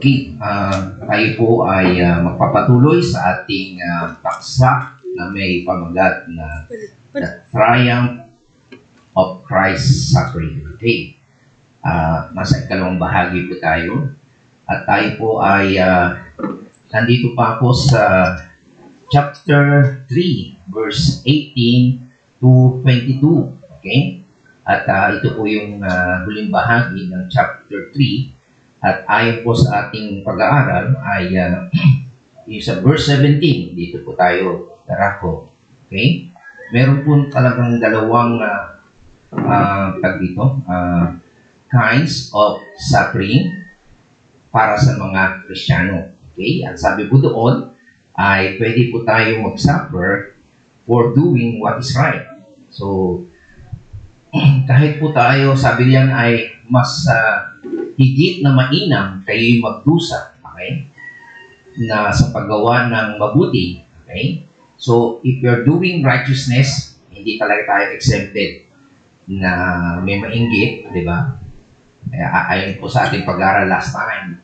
Okay, tayo po ay magpapatuloy sa ating paksa na may pamagat na The Triumph of Christ's Suffering. Okay, nasa ikalawang bahagi po tayo at tayo po ay nandito pa ako sa chapter 3, verse 18 to 22. Okay, at ito po yung huling bahagi ng chapter 3. At ayon po sa ating pag-aaral ay yung sa verse 17, dito po tayo darako. Okay? Meron po talagang dalawang kinds of suffering para sa mga Kristiyano. Okay? At sabi po doon ay pwede po tayo mag-suffer for doing what is right. So, kahit po tayo, sabi niyan ay mas higit na mainam kayo'y magdusa, okay? Na sa paggawa ng mabuti, okay? So, if you're doing righteousness, hindi talaga tayo exempted na may mainggit, di ba? Ayon po sa ating pag-aaral last time,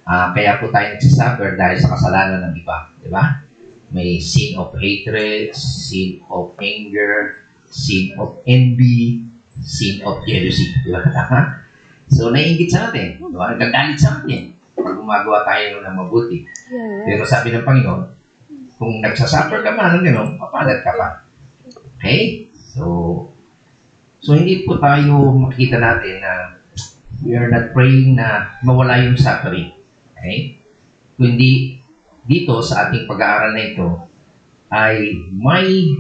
kaya po tayo nagsasuffer dahil sa kasalanan ng iba, di ba? May sin of hatred, sin of anger, sin of envy, sin of jealousy, di ba? So, naiingit sa atin. Diba? Nagagalit sa atin pag gumagawa tayo ng mabuti. Pero sabi ng Panginoon, kung nagsasuffer ka man ng gano'n, papalat ka pa. Okay? So hindi po tayo makikita natin na we are not praying na mawala yung suffering. Okay? Kundi dito sa ating pag-aaral na ito ay may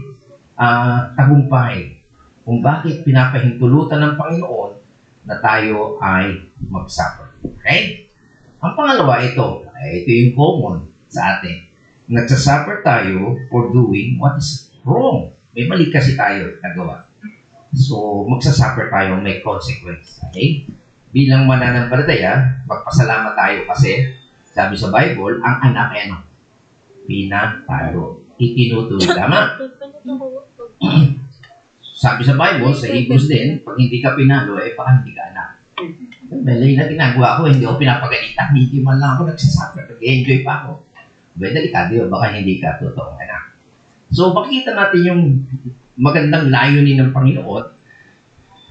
tagumpay kung bakit pinapahintulutan ng Panginoon na tayo ay mag-suffer. Okay? Ang pangalawa ito yung common sa atin. Nagsasuffer tayo for doing what is wrong. May mali kasi tayo nagawa. So, magsasuffer tayo, may consequence. Okay? Bilang mananampalataya, magpasalamat tayo kasi sabi sa Bible, ang anak ay ano? Pinatalo. Itinutuloy. Tama? Sabi sa Bible, sa Hebrews din, pag hindi ka pinalo, baka hindi ka anak. May na ginagawa ko, hindi ako pinapagalitan, hindi man lang ako nagsasuffer, nag-enjoy pa ako. Delikado, baka hindi ka totoong anak. So, makikita natin yung magandang layunin ng Panginoon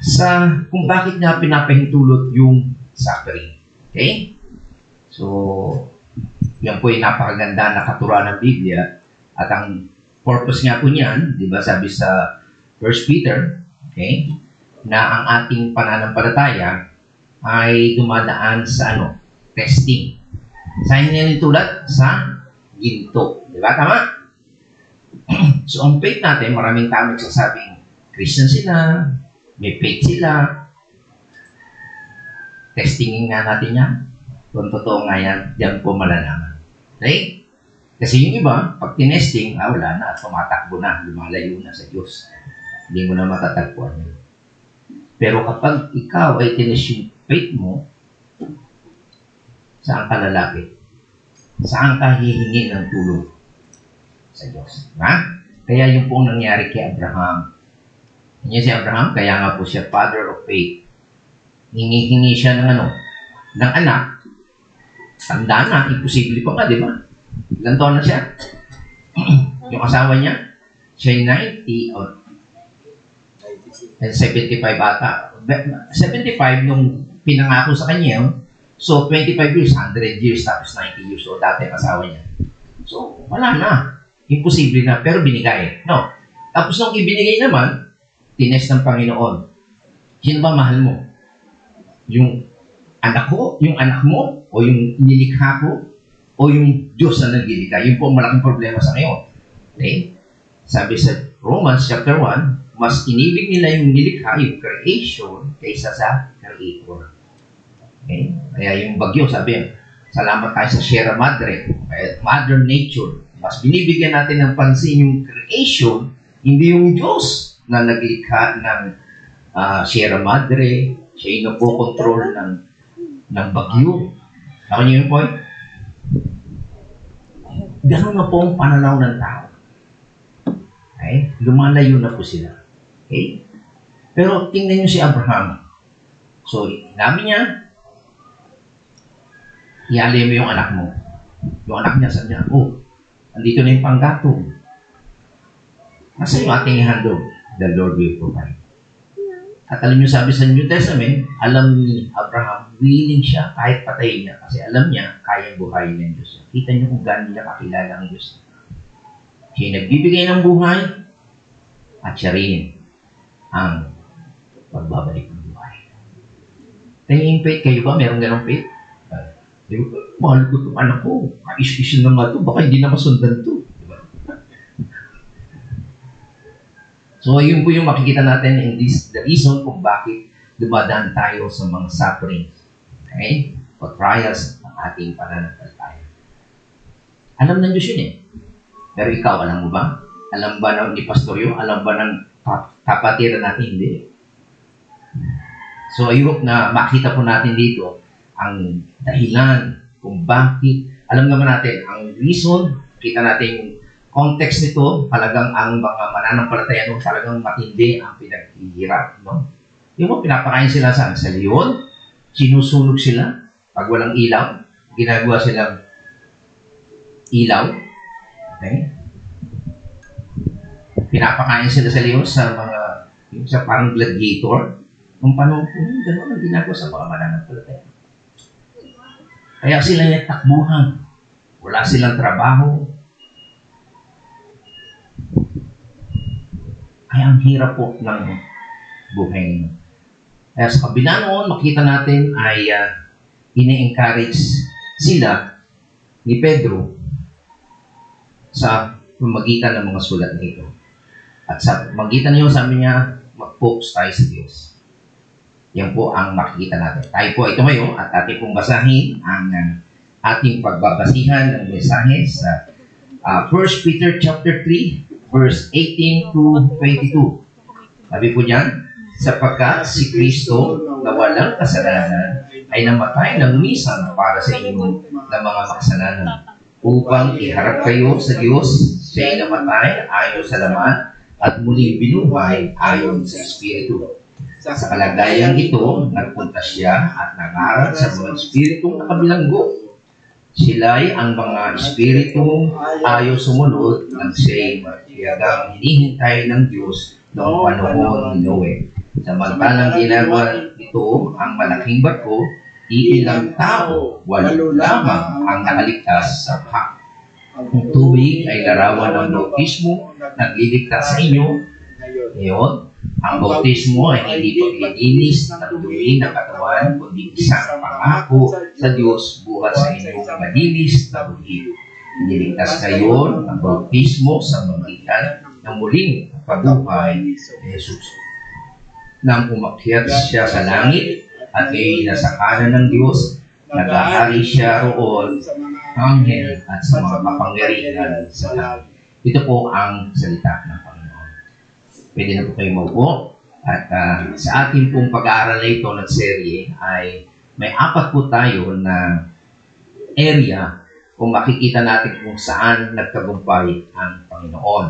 sa kung bakit niya pinapahintulot yung suffering. Okay? So, yan po yung napakaganda na katuruan ng Biblia. At ang purpose nga po niyan, di ba, sabi sa 1 Peter, okay, na ang ating pananampalataya ay dumadaan sa testing. Saan niya nitulad? Sa ginto. Di ba? Tama? So, ang faith natin, maraming tao nagsasabing Christian sila, may faith sila. Testingin nga natin yan. Kung totoo nga yan, diyan po malalaman. Okay? Kasi yung iba, pag tinesting, wala na, tumatakbo na, lumalayo na sa Diyos. Hindi mo na matatagpuan yun. Pero kapag ikaw ay tinest yung faith mo, saan ka lalapit? Saan ka hihingi ng tulong? Sa Diyos. Ha? Kaya yung pong nangyari kay Abraham. Kanya si Abraham, kaya nga po siya father of faith. Hingi-hingi siya ng ng anak. Tanda na, imposible pa nga, di ba? Ilang taon na siya? Yung asawa niya, siya 90 o 75 ata. 75 nung pinangako sa kanya. So, 25 years, 100 years, tapos 90 years old dati ang asawa niya. So, wala na. Imposible na, pero binigay. No. Tapos nung ibinigay naman, tinest ng Panginoon. Sino ba mahal mo? Yung anak ko, yung anak mo, o yung nilikha ko, o yung Diyos na naglikha? Yun po ang malaking problema sa ngayon. Okay? Sabi sa Romans chapter 1, mas inibig nila yung nilikha, yung creation, kaysa sa creator. Okay? Kaya yung bagyo, sabi, salamat tayo sa Sierra Madre, Mother Nature. Mas binibigyan natin ng pansin yung creation, hindi yung Diyos na naglikha ng Sierra Madre, siya yung napokontrol ng bagyo. Ako niyo yung point? Ganun na po ang pananaw ng tao. Okay? Lumalayo na po sila. Okay? Pero tingnan niyo si Abraham. So, namin niya, ialay mo yung anak mo. Yung anak niya, sabi niya, oh, andito na yung panggatong. Nasa yung ating handog, the Lord will provide. At alam niyo, sabi sa New Testament, alam ni Abraham, willing siya kahit patayin niya. Kasi alam niya, kayang buhayin ng Diyos. Kita niyo kung gaano niya kakilala ang Diyos. Siya nagbibigay ng buhay, at siya rin ang pagbabalik ng buhay. Tingin faith, kayo ba? Meron ganong faith? Mahal ko itong anak ko. Kais-isin na nga ito. Baka hindi na masundan ito. So, yun po yung makikita natin in this, the reason kung bakit dumadaan tayo sa mga sufferings. Okay? O trials ng ating pananampalataya. Alam ng Diyos yun eh. Pero ikaw, alam mo ba? Alam ba ng ni Pastoryo? Alam ba ng kapatiran natin? Hindi. So, I hope na makita po natin dito ang dahilan kung bakit. Alam naman natin, ang reason, kita natin yung context nito, talagang ang mga mananampalataya nung talagang matindi ang pinaghihirap, no? Yung mga pinapakain sila sa leon, sinusunog sila, pag walang ilaw, ginagawa silang ilaw, okay? Pinapakain sila sa leon sa mga, yung sa parang gladiator, nung panahon po, gano'n ang ginagawa sa mga mananampalataya. Kaya sila yung takbuhan, wala silang trabaho. Kaya ang hirap po ng buhay. Kaya sa kabila noon, makita natin ay ini-encourage sila ni Pedro sa pamagitan ng mga sulat na ito. At sa pamagitan niyo, sabi niya, mag-focus tayo sa Diyos. Yan po ang makikita natin. Tayo po ito ngayon at ating pong basahin ang ating pagbabasihan ng mensahe sa 1 Peter chapter 3, verse 18 to 22. Sabi po diyan, sapagkat si Kristo na walang kasalanan ay namatay ng minsan para sa inyo na mga makasalanan upang iharap kayo sa Diyos. Siya'y namatay ayon sa laman at muling binuhay ayon sa Espiritu. Sa kalagayang ito, nagpunta siya at nangaral sa mga Espiritong nakabilanggo. Sila'y ang mga Espiritong ayaw sumunod ng siya'y matyagang hinihintay ng Diyos noong panahon ni Noe. Samantalang ginagawa ito ang malaking barko, iilang tao, walo lamang ang nakaligtas sa baha. Ang tubig ay larawan ng bautismo, nagliligtas sa inyo. Ngayon, ang bautismo ay hindi paglilinis ng dumi ng katawan, kundi isang pangako sa Diyos buhat sa inyong malinis na buhay. Iniligtas kayo ng bautismo sa magitan ng muling pabuhay ni Jesus. Nang umakyat siya sa langit at ngayon nasa kanan ng Diyos, nag-ahari siya roon sa mga anghel at sa mga kapangyarihan sa langit. Ito po ang salita ng Panginoon. Pwede na po kayo maupo. At sa ating pong pag-aaral na ito ng serye ay may 4 po tayo na area kung makikita natin kung saan nagtagumpay ang Panginoon.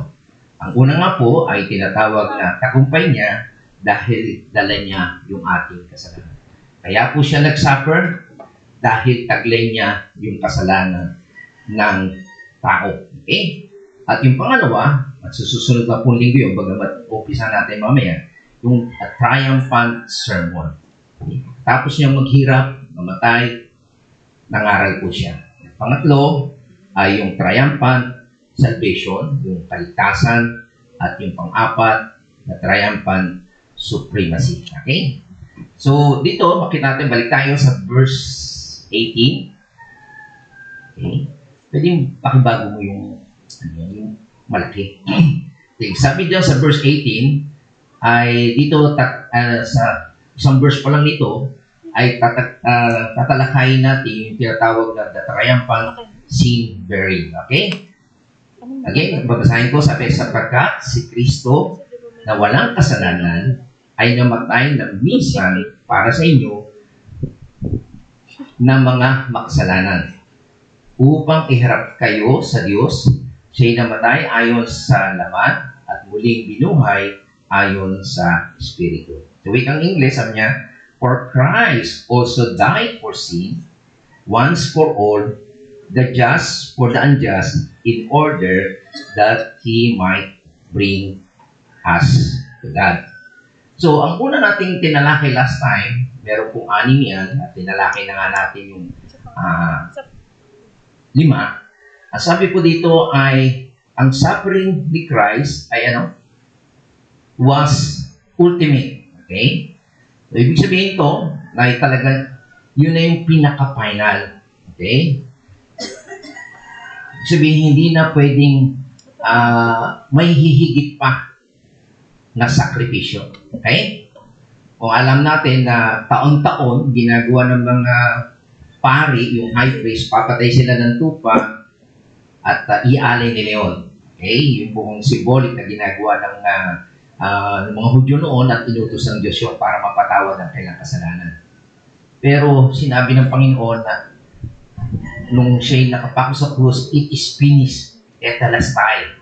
Ang una nga po ay tinatawag na tagumpay niya dahil dala niya yung ating kasalanan. Kaya po siya nag-suffer dahil taglay niya yung kasalanan ng tao. Okay? At yung pangalawa, at susunod na pong linggo yung bagamat umpisa natin mamaya, yung triumphant sermon. Okay? Tapos niya maghirap, mamatay, nangaral po siya. Pangatlo ay yung triumphant salvation, yung kaligtasan, at yung pang-apat na triumphant supremacy. Okay? So, dito, makita natin, balik tayo sa verse 18. Okay? Pwede pakibago mo yung malaki. Okay. Sabi dyan sa verse 18, ay dito, sa isang verse pa lang nito, ay tatalakayin natin yung tinatawag na the triumphant sin bearing. Okay? Again, babasahin ko, sabi, sapagkat si Kristo na walang kasalanan ay namatay ng minsan para sa inyo na mga makasalanan upang iharap kayo sa Diyos. Siya'y namatay ayon sa laman at muling binuhay ayon sa Espiritu. So, wikang English, sabi niya, for Christ also died for sin once for all, the just for the unjust, in order that He might bring us to God. So, ang una nating tinalakay last time, meron pong 6 yan, at tinalakay na nga natin yung 5. Ang sabi po dito ay, ang suffering ni Christ ay was ultimate. Okay? So, ibig sabihin ito, na talaga, yun na yung pinaka-final. Okay? Ibig sabihin, hindi na pwedeng may hihigit pa na sakripisyo. Okay? Kung alam natin na taon-taon, ginagawa ng mga pari, yung high priest, papatay sila ng tupa at ialay ni Leon. Okay? Yung buong symbolic na ginagawa ng mga Hudyo noon at inutos ng Diyos yun para mapatawad ang kailang kasalanan. Pero sinabi ng Panginoon na nung siya'y nakapako sa krus, it is finished. Tetelestai.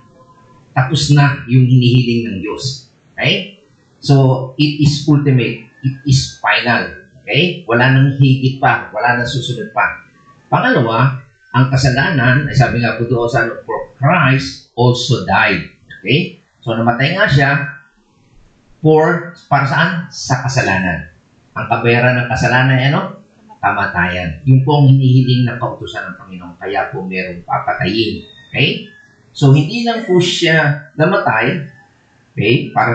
Tapos na yung hinihiling ng Diyos. Okay? So, it is ultimate. It is final. Okay? Wala nang higit pa. Wala nang susunod pa. Pangalawa, ang kasalanan, ay sabi nga po doon sa for Christ also died. Okay? So, namatay nga siya para saan? Sa kasalanan. Ang kabayaran ng kasalanan ay kamatayan. Yung po ang hinihiling ng kautusan ng Panginoon. Kaya po merong papatayin. Okay? So, hindi lang po siya namatay, okay, para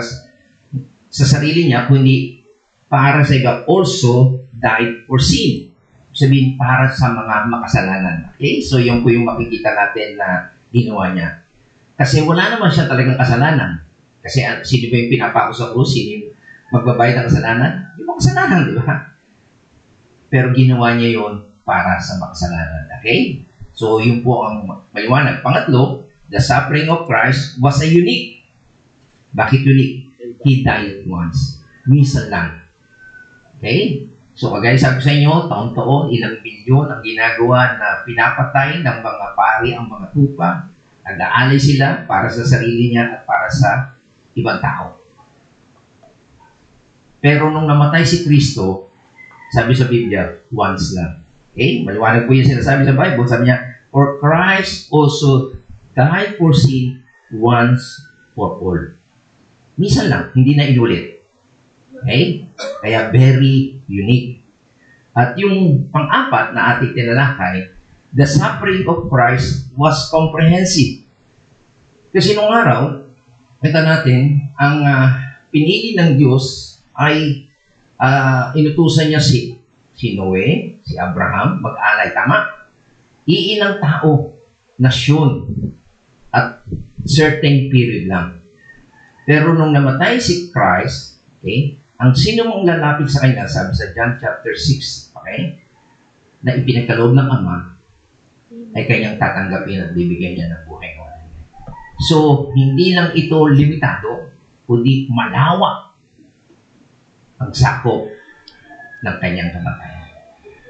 sa sarili niya, kundi para sa iba, also died for sin. Sabihin, para sa mga makasalanan. Okay? So, yun po yung makikita natin na ginawa niya. Kasi wala naman siya talagang kasalanan. Kasi sino ba yung pinapako sa krus? Sino yung magbabayad ng kasalanan? Yung makasalanan, di ba? Pero ginawa niya yon para sa makasalanan. Okay? So, yun po ang maliwanag. Pangatlo, the suffering of Christ was a unique. Bakit unique? He died once. Minsan lang. Okay? So, kagaya sabi ko sa inyo, taon-taon, ilang milyon ang ginagawa na pinapatay ng mga pari ang mga tupa. Nag-aalay sila para sa sarili niya at para sa ibang tao. Pero nung namatay si Kristo, sabi sa Biblia, once lang. Okay? Maliwanag po yung sinasabi sa Bible. Sabi niya, for Christ also died for sin once for all. Minsan lang, hindi na inulit. Okay? Kaya very unique. At yung pang-apat na ating tinalakay, the suffering of Christ was comprehensive. Kasi nung araw, kita natin, ang pinili ng Diyos ay inutusan niya si Noe, si Abraham, mag-alay. Tama? Iilang tao, nasyon, at certain period lang. Pero nung namatay si Christ, okay, ang sino mong lalapit sa kanya, sabi sa John chapter 6, okay, na ipinagkaloob ng Ama, ay kanyang tatanggapin at bibigyan niya ng buhay. So, hindi lang ito limitado, kundi malawak ang sakop ng kanyang kamatayan.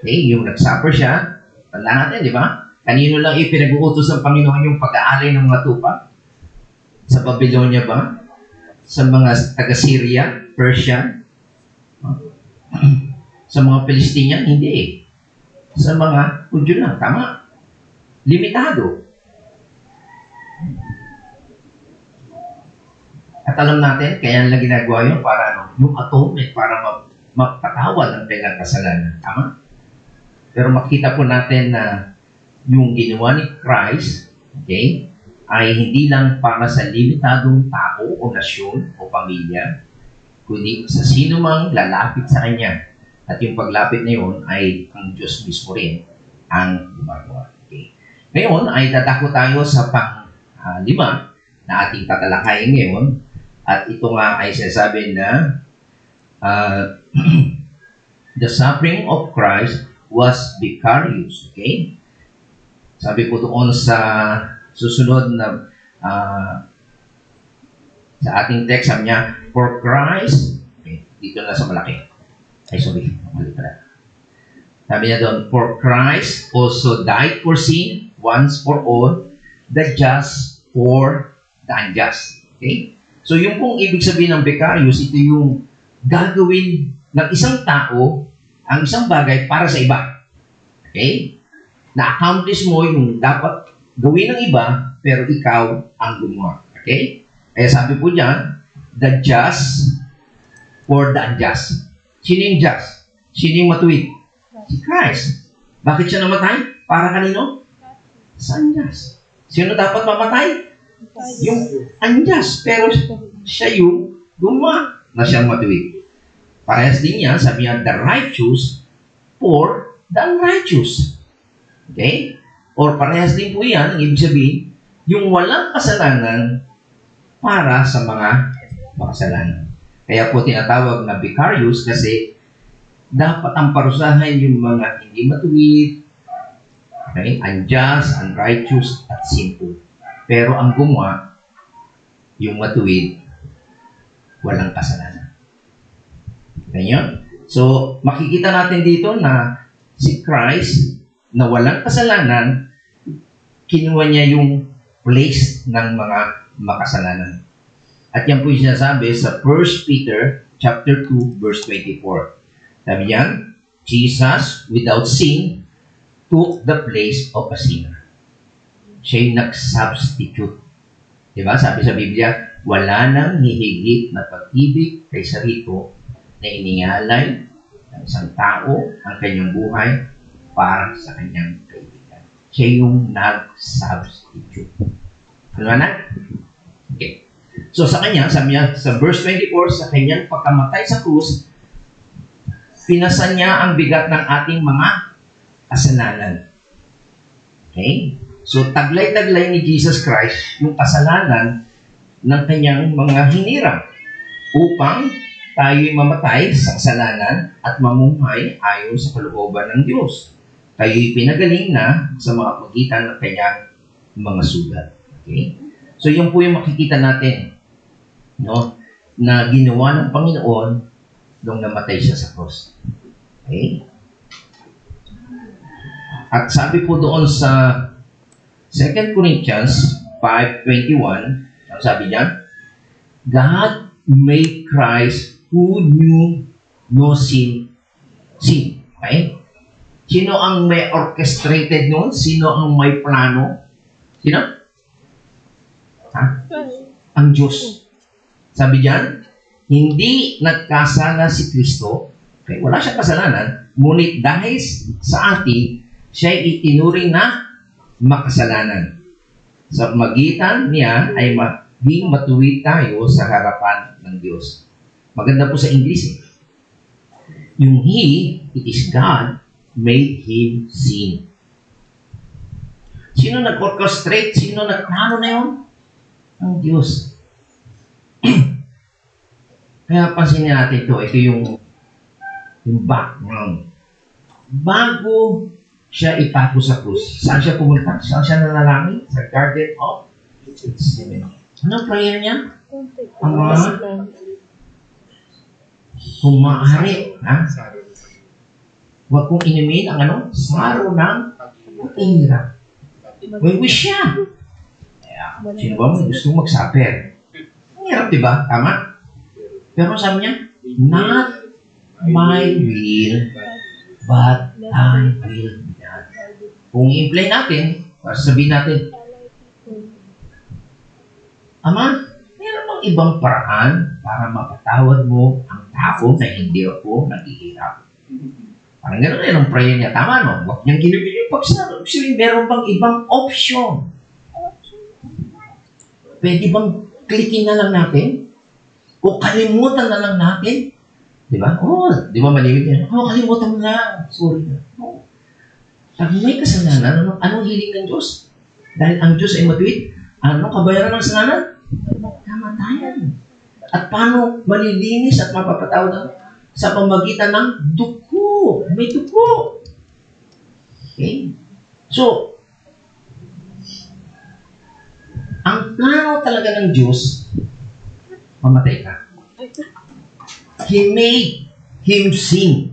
Okay, yung nagsuffer siya, tanda natin, di ba? Kanino lang ipinag-uutos ng Panginoon yung pag-aalay ng mga tupa? Sa Babylonia ba? Sa mga taga-Syria, Persia? Sa mga Palestinian? Hindi eh. Sa mga Hudyo lang, tama? Limitado. At alam natin, kaya nila ginagawa yun para yung atonement, para magpatawad ang kailang kasalanan. Tama? Pero makita po natin na yung ginawa ni Christ, okay, ay hindi lang para sa limitadong tao o nasyon o pamilya, kundi sa sino mang lalapit sa Kanya. At yung paglapit na yun ay ang Diyos mismo rin ang gumagawa. Okay. Ngayon ay dadako tayo sa pang-5 na ating tatalakayin ngayon. At ito nga ay sinasabi na the suffering of Christ was vicarious. Okay? Sabi po doon sa susunod na sa ating text, sabi niya, for Christ, okay, dito na sa malaki. Ay, sorry. Mali pala. Sabi niya doon, for Christ also died for sin once for all, the just for the unjust. Okay? So, yung pong ibig sabihin ng vicarious, ito yung gagawin ng isang tao ang isang bagay para sa iba. Okay? Na-accomplish mo yung dapat gawin ng iba, pero ikaw ang gumawa. Okay? Kaya sabi po dyan, the just for the unjust. Sino yung just? Sino yung matuwid? Si Christ. Bakit siya namatay? Para kanino? Sa unjust. Sino dapat mamatay? Yung unjust. Pero siya yung gumawa na siyang matuwid. Parehas din yan, sabi niya, the righteous for the unrighteous. Okay? Or parehas din po yan, ang ibig sabihin, yung walang kasalanan para sa mga makasalanan. Kaya po tinatawag na vicarious kasi dapat ang parusahan yung mga hindi matuwid, okay? Unjust, unrighteous, at sinful. Pero ang gumawa, yung matuwid, walang kasalanan. Ganyan? So, makikita natin dito na si Christ na walang kasalanan, kinuha niya yung place ng mga makasalanan. At yan po yung sinasabi sa 1 Peter chapter 2 verse 24. Sabi yan, Jesus without sin took the place of a sinner. Siya yung nag-substitute. Diba? Sabi sa Biblia, wala nang hihigit na pag-ibig kaysa rito na inialay ng isang tao ang kanyang buhay para sa kanyang kaibigan. Siya yung nag-substitute. Ano na? Okay. So sa kanya, sabi niya, sa verse 24, sa kanyang pagkamatay sa krus, pinasan niya ang bigat ng ating mga kasalanan. Okay? So taglay-taglay ni Jesus Christ yung kasalanan ng kanyang mga hinirang upang tayo'y mamatay sa kasalanan at mamuhay ayon sa kalooban ng Diyos. Tayo'y pinagaling na sa mga pagitan ng kanyang mga sugat. Okay? So, yun po yung makikita natin, no, na ginawa ng Panginoon nung namatay siya sa cross. Okay? At sabi po doon sa 2 Corinthians 5:21, ang sabi niya, God made Christ who knew no sin. Okay? Sino ang may orchestrated noon? Sino ang may plano? Sino? Ha? Ang Diyos. Sabi diyan, hindi nagkasala si Kristo, okay, wala siyang kasalanan, ngunit dahil sa atin, siya itinuring na makasalanan. Sa magitan niya ay maging matuwid tayo sa harapan ng Diyos. Maganda po sa English. Yung He, it is God, made Him sin. Sino nag-orchestrate? Sino nagplano na yun? Ang Diyos. Kaya pansinin natin ito. Ito yung background. Bago siya ipako sa krus, saan siya pumunta? Saan siya nanalangin? Sa Garden of Gethsemane. Anong prayer niya? Ang mga humahari. Huwag kong inumin ang ano? Saro ng paghihirap. May wish siya. Sino ba mo gusto mag-suffer? Ang hirap, di ba? Tama? Pero sabi niya, not my will, but thy will be done. Kung i-imply natin, sabihin natin, Ama, meron bang ibang paraan para mapatawad mo ang tao na hindi ako naghihirap? Parang gano'n yun ang prayer niya. Tama, no? Huwag niyang ginibigay pagsarap. Actually, meron bang ibang option? Pwede bang klikin na lang natin? O kalimutan na lang natin? Di ba? Di ba malimit yan? Kalimutan mo lang. Sorry na. Sabi, may kasalanan. Anong hiling ng Diyos? Dahil ang Diyos ay matuwid. Anong kabayaran ng kasalanan? Kamatayan. At paano malilinis at mapapatawad sa pamagitan ng dugo? May dugo. Okay? So, ang plano talaga ng Diyos, mamatay ka. He made Him sin.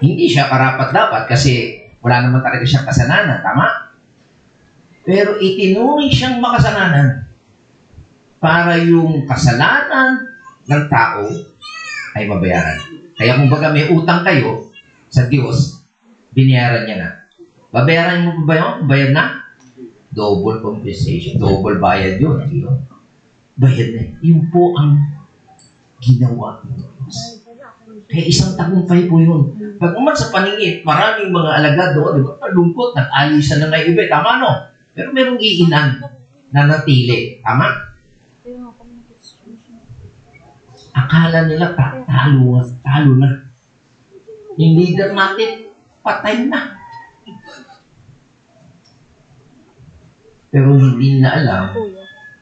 Hindi siya karapat-dapat kasi wala naman talaga siyang kasalanan. Tama? Pero itinuring siyang makasalanan para yung kasalanan ng tao ay mabayaran. Kaya kung baga may utang kayo sa Diyos, Binayaran niya na. Babayaran mo pa ba yun? Bayad na? Double compensation. Double bayad yun. Yun. Bayad na. Yun po ang ginawa ng Diyos. Kaya isang tagumpay po yun. Pag umat sa paningin, maraming mga alagad doon, di ba? Malungkot, nag-alisan na ng iba. Tama, no? Pero merong iilan na natili. Tama? Akala nila, talo na. Yung leader natin, patay na. Pero hindi na alam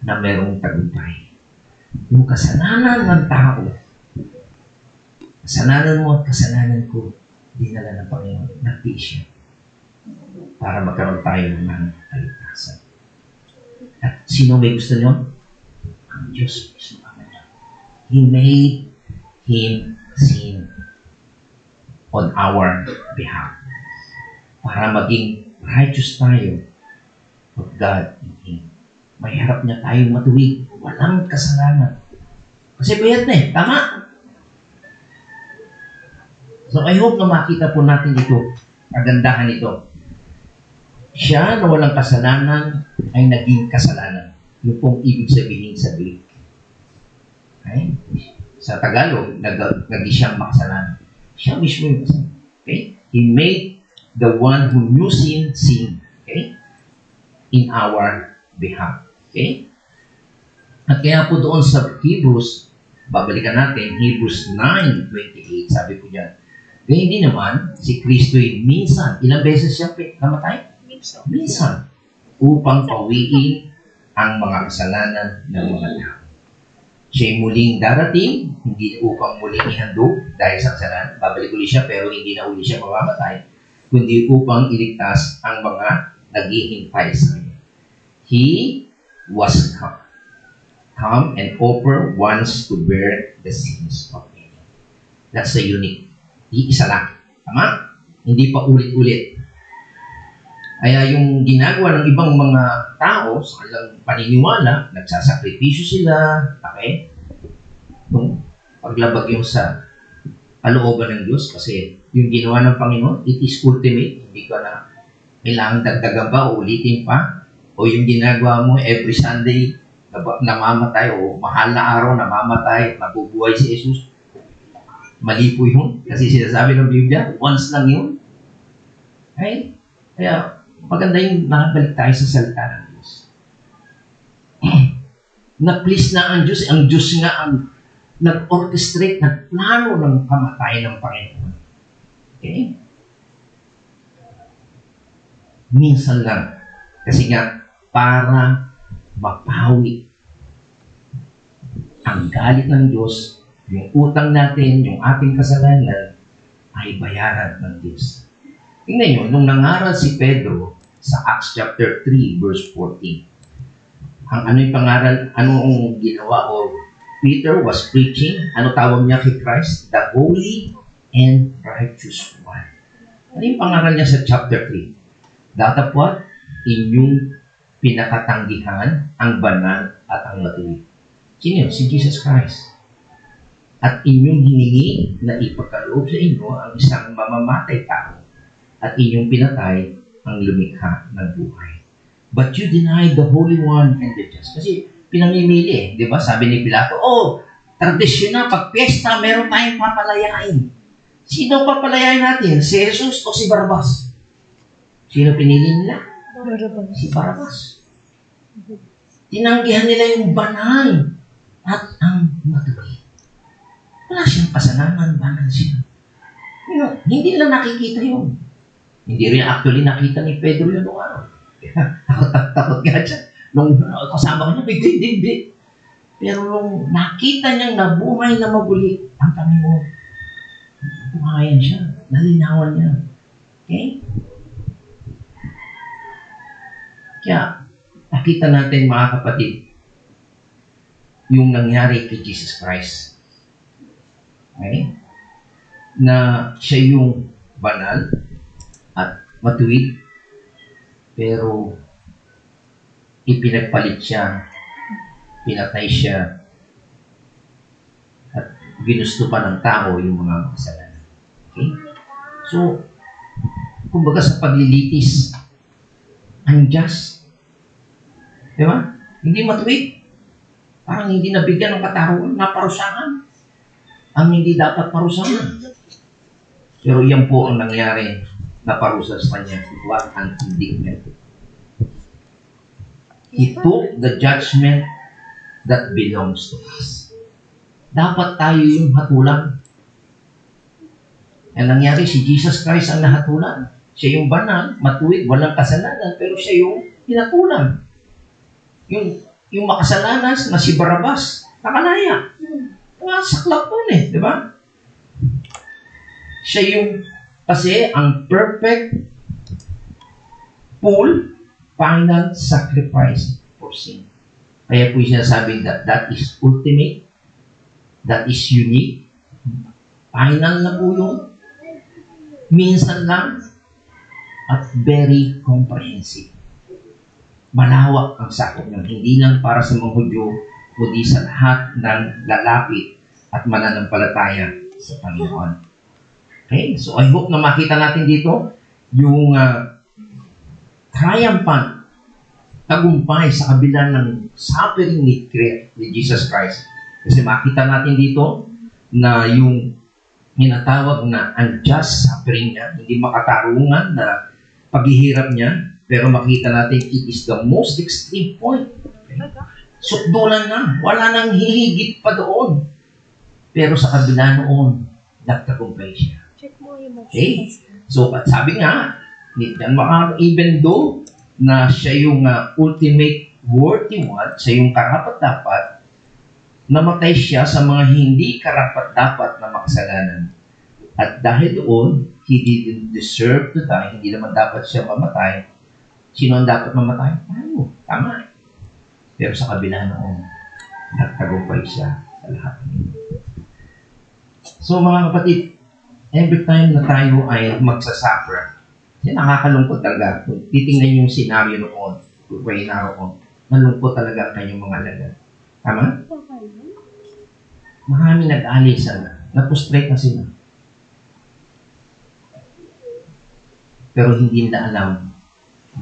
na merong tagumpay. Yung kasalanan ng tao, kasalanan mo at kasalanan ko, dinala ng Panginoon, nagtiis siya para magkaroon tayo ng kaligtasan. At sino may gusto nyo? Ang Diyos mismo. He made Him sin on our behalf para maging righteous tayo of God in Him. May harap niya tayong matuwid. Walang kasalanan. Kasi bayad na eh. Tama? So I hope na makita po natin ito. Kagandahan ito. Siya na walang kasalanan ay naging kasalanan. Yung pong ibig sabihin sa Greek. Okay? Sa Tagalog, naging siyang makasalanan. Siya mismo yung kasalanan. Okay? He made the one who knew sin, sin. Okay? In our behalf. Okay? At kaya po doon sa Hebrews, babalikan natin, Hebrews 9:28, sabi ko dyan, kaya hindi naman, si Kristo'y minsan, ilang beses siya namatay? Minsan. Upang pawiin ang mga kasalanan ng mga tao. Siya'y muling darating, hindi upang muling ihandog dahil sa kasalanan. Babalik uli siya, pero hindi na uli siya mamamatay, kundi upang iligtas ang mga naghihintay sa kanya. He was come and offer once to bear the sins of many. That's the unique. Iisa lang. Tama? Hindi pa ulit-ulit. Kaya yung ginagawa ng ibang mga tao sa kanilang paniniwala, nagsasakripisyo sila, okay? Nung paglabag yung sa kalooban ng Diyos, kasi yung ginawa ng Panginoon, it is ultimate. Hindi ko na kailangan dagdagan pa o ulitin pa. O yung ginagawa mo every Sunday, namamatay o mahal na araw, namamatay, nabubuhay si Jesus. Mali po yun. Kasi sinasabi ng Biblia, once lang yun. Okay? Kaya, maganda yung nakabalik tayo sa salita ng Diyos. Na-please na ang Diyos. Ang Diyos nga ang nag-orchestrate, nagplano ng pamatay ng Panginoon. Okay? Minsan lang. Kasi nga, para mapawi ang galit ng Diyos, yung utang natin, yung ating kasalanan, ay bayaran ng Diyos. Tingnan nyo, nung nangaral si Pedro sa Acts chapter 3, verse 14, ano yung pangaral, anong ginawa o Peter was preaching, ano tawag niya kay Christ? The Holy and Righteous One. Ano yung pangaral niya sa chapter 3? Datapwat, inyong pinakatanggihan ang banal at ang matuwid. Sino yun? Si Jesus Christ. At inyong hiningi na ipagkaloob sa inyo ang isang mamamatay tao at inyong pinatay ang lumikha ng buhay. But you denied the Holy One and the Just. Kasi pinamimili, di ba? Sabi ni Pilato, tradisyon na, pag piyesta, meron tayong papalayain. Sino papalayain natin? Si Jesus o si Barabas? Sino pinili nila? Barabas. Si Barabas. Tinanggihan nila yung banal at ang matuwid. Wala siyang kasalanan, banal siya. Hindi nila nakikita yun. Hindi rin actually nakita ni Pedro yun nung araw. Takot nga siya. Nung kasama ko niya, hindi. Pero nung nakita niyang nabuhay na maguli, ang Panginoon, buhayan siya. Nalinawan niya. Okay? Kaya, nakita natin mga kapatid, yung nangyari kay Jesus Christ. Okay? Na siya yung banal at matuwid, pero ipinagpalit siya, pinatay siya, at ginusto pa ng tao yung mga kasalanan. Okay? So, kumbaga sa paglilitis, unjust. Di ba? Hindi matuwid. Parang hindi nabigyan ng katarungan, naparusahan. Ang hindi dapat parusahan. Pero yan po ang nangyari na parusa sa kanya. What an indictment. He took the judgment that belongs to us. Dapat tayo yung hatulan. Ang nangyari, si Jesus Christ ang nahatulan. Siya yung banal, matuwid, walang kasalanan, pero siya yung hinatulan. Yung makasalanan na si Barabas, nakalaya. Saklap nun di ba? Siya yung, kasi ang perfect, full, final sacrifice for sin. Kaya po yung sinasabi that is ultimate, that is unique, final na po yun, minsan lang, at very comprehensive. Malawak ang sakop niya. Hindi lang para sa mga Hudyo, kundi sa lahat ng lalapit at mananampalataya sa Panginoon. Okay? So I hope na makita natin dito yung triumphant tagumpay sa kabila ng suffering ni Jesus Christ. Kasi makita natin dito na yung hinatawag na unjust suffering niya, hindi makatarungan na paghihirap niya, pero makita natin it is the most extreme point. Okay? Sukdulan na, wala nang hihigit pa doon. Pero sa kabila noon, nagtagumpay siya. Okay? So, sabi nga, even though na siya yung ultimate worthy one, siya yung karapat-dapat, namatay siya sa mga hindi karapat-dapat na makasalanan. At dahil doon, he didn't deserve to die, hindi naman dapat siya mamatay. Sino ang dapat mamatay? Tayo. Tama. Pero sa kabila noon, nagtagumpay siya sa lahat ng ito. So mga kapatid, every time na tayo ay magsasuffer, nakakalungkot talaga. Kung titingnan yung scenario noon, kung kayo naroon, nalungkot talaga ang kanyang mga alagad. Tama? Marami nag-alisa na. Na-frustrate na sila. Pero hindi na alam,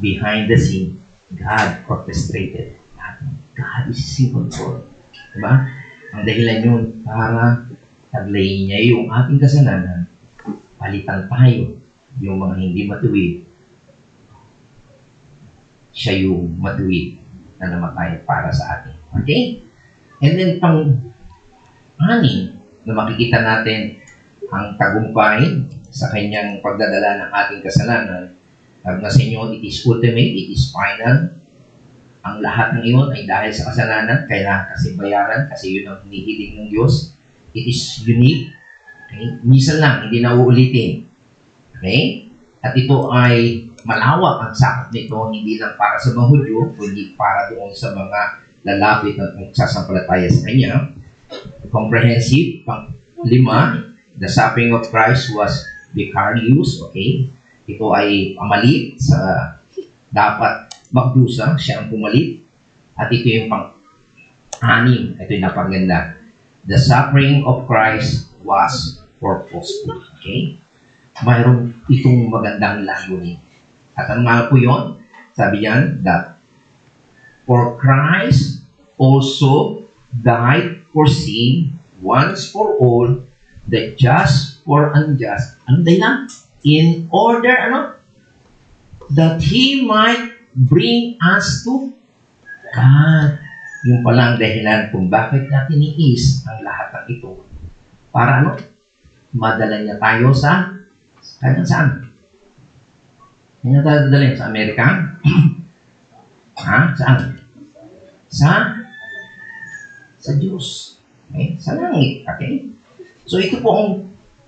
behind the scene, God orchestrated. God is in control. Diba? Ang dahilan yun, para taglayin niya yung ating kasalanan, palitan tayo, yung mga hindi matuwid, siya yung matuwid na namatay para sa atin. Okay? And then, pang-anim, na makikita natin ang tagumpay sa kanyang pagdadala ng ating kasalanan. Pag nasa inyo, it is ultimate, it is final. Ang lahat ng iyon ay dahil sa kasalanan, kailangan kasi bayaran, kasi yun ang hinihiling ng Diyos. It is unique. Okay? Minsan lang, hindi na uulitin. Okay? At ito ay malawak ang sakop nito, hindi lang para sa mga Hudyo, kundi para doon sa mga lalapit at magsasampalataya sa Kanya. Comprehensive. Pang-lima, the suffering of Christ was vicarious. Okay? Ito ay pamalit sa dapat magdusa, siya ang pumalit. At ito yung pang-anim. Ito yung napaganda. The suffering of Christ was purposeful. Okay? Mayroon itong magandang layunin. At ano nga po yun? Sabi yan, that for Christ also died for sin once for all, the just for unjust. Ano dahilan? In order, that He might bring us to God. Yung palang dahilan kung bakit natin iis ang lahat ng ito. Para madala niya tayo sa kahit saan. Hindi na tayo dadalhin sa Amerika? Saan? Sa Diyos. Okay? Sa langit. Okay? So ito po ang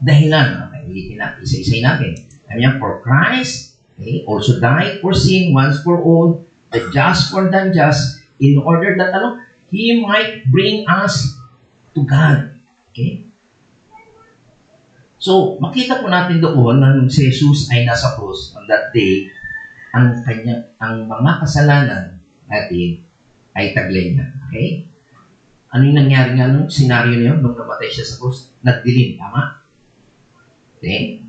dahilan. Okay? Ulitin natin. Isa-isay natin. Sabi niya, for Christ, okay, also died for sin once for all, the just for the unjust, in order that He might bring us to God. Okay? So, makita po natin doon na nung si Jesus ay nasa krus on that day, ang mga kasalanan natin ay taglay na. Okay? Ano yung nangyari nga nung senaryo niyo nung namatay siya sa krus? Nagdilim, tama? Okay?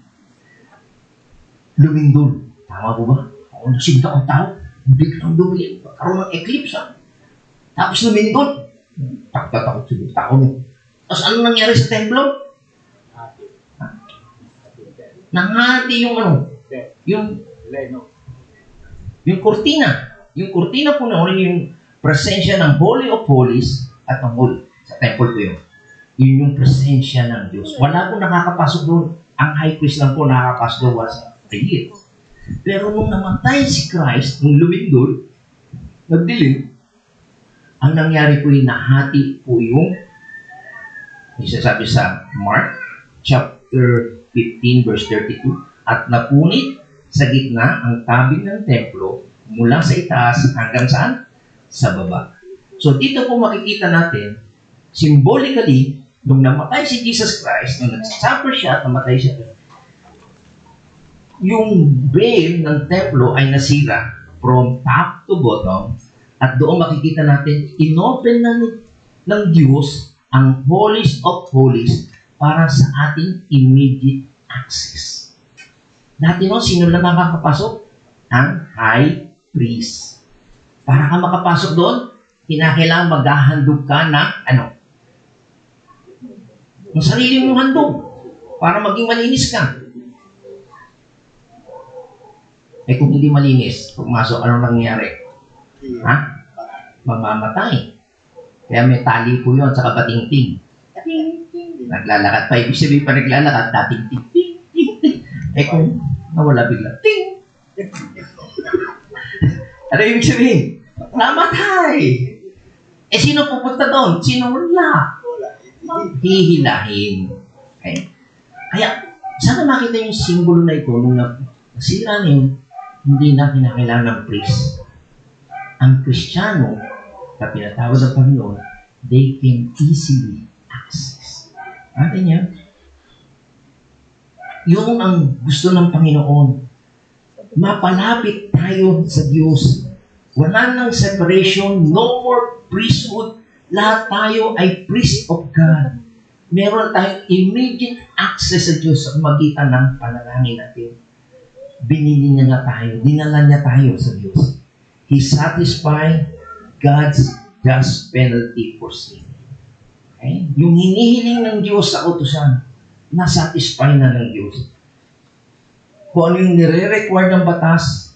lumindol. Tama po ba? Ako nasigda ang tao, biglang dumilim, magkaroon ng eclipse. Tapos lumindol. Takot siguro tao mo. Tapos ano nangyari sa templo? Nangati yung ano? Yung kurtina. Yung kurtina po na yung presensya ng Holy of Holies at ng Holy. Sa temple po yun. Yun yung presensya ng Diyos. Wala po nakakapasok doon. Ang high priest lang po nakakapasok doon once a year. Pero nung namatay si Christ, nung lumindol, nagdilim, ang nangyari po yung nahati po yung isasabi sa Mark chapter 15 verse 32, at napunit sa gitna ang tabing ng templo mula sa itaas hanggang saan? Sa baba. So dito po makikita natin, symbolically, nung namatay si Jesus Christ, nung nagsasuffer siya at namatay siya, yung veil ng templo ay nasira from top to bottom, at doon makikita natin, inopen ng Diyos ang Holies of Holies para sa ating immediate access. Dati no, sino lang makakapasok? Ang high priest. Para ka makapasok doon, kinakailangan maghahandog ka ng ano? Ng sarili mong handog para maging malinis ka. Eh kung hindi malinis, pumasok, ano nangyari? Ha? Mamamatay. Kaya may tali po yun sa kabating-ting. Naglalakad pa. Ibig sabihin pa naglalakad, dating ting, ting, ting, ting. Eh kung nawala bigla, ting! Ano ibig sabihin? Namatay! Eh sino pupunta doon? Sino wala? Hihilahin. Okay? Kaya, sana makita yung simbolo na ito nung nasira na yun, hindi na kinakailangan ng priest. Ang Kristiyano, na pinatawag ng Panginoon, they can easily access. Atin yan. Yung ang gusto ng Panginoon, mapalapit tayo sa Diyos. Wala nang separation, no more priesthood. Lahat tayo ay priest of God. Meron tayong immediate access sa Diyos sa magitan ng panalangin natin. Binili niya nga tayo, dinala niya tayo sa Diyos. He satisfied God's just penalty for sin. Okay? Yung hinihiling ng Diyos sa utusan, nasatisfy na ng Diyos. Kung ano yung nire-require ng batas,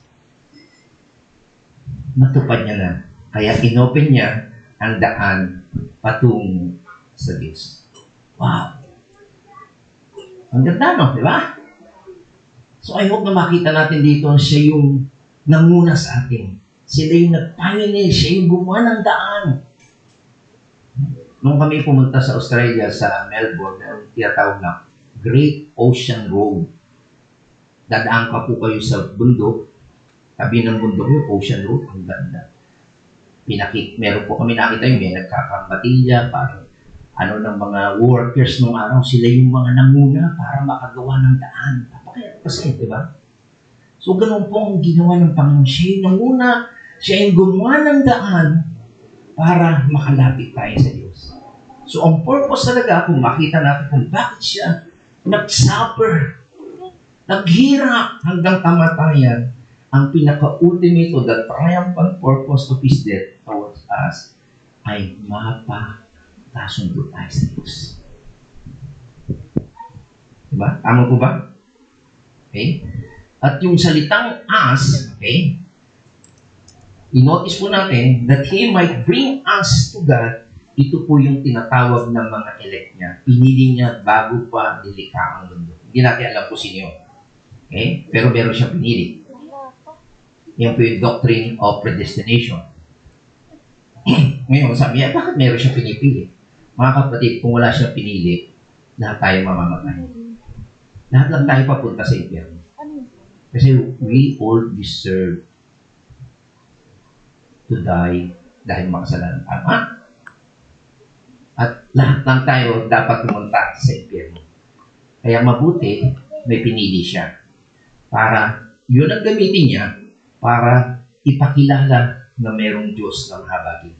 natupad niya na. Kaya inopen niya ang daan patungo sa Diyos. Wow! Ang ganda, no? Di ba? So I hope na makita natin dito siya yung nanguna sa atin. Sila yung nag-pioneer, siya yung gumawa ng daan. Nung kami pumunta sa Australia, sa Melbourne, ang tinatawag na Great Ocean Road. Dadaan ka po kayo sa bundok. Tabi ng bundok yung Ocean Road, ang ganda. Meron po kami nakita yung may nagkakabatilya, parang ano ng mga workers nung araw, sila yung mga nanguna para makagawa ng daan. Napakaya kasi, di ba? So, ganun po ang ginawa ng Panginoon. Siya yung nanguna, siya yung gumawa ng daan para makalapit tayo sa Diyos. So, ang purpose talaga, kung makita natin kung bakit siya nag-suffer, naghirap hanggang kamatayan, ang pinaka-ultimate o the triumphant purpose of His death towards us ay mapakasundo tayo sa Diyos. Diba? Tama po ba? Okay? At yung salitang us, okay, i-notice po natin that He might bring us to God. Ito po yung tinatawag ng mga elect niya. Pinili niya bago pa nilikha ang mundo. Hindi natin alam po sino yun. Okay? Pero meron siya pinili. Yan po yung doctrine of predestination. Ngayon, sabi niya, bakit meron siya pinipili? Mga kapatid, kung wala siyang pinili, lahat tayo mamamatay. Lahat lang tayo papunta sa impyerno. Kasi we all deserve to die dahil makasalanan. Tama? At lahat lang tayo dapat pumunta sa impyerno. Kaya mabuti, may pinili siya. Para yun ang gamitin niya para ipakilala na mayroong Diyos na mahabagin.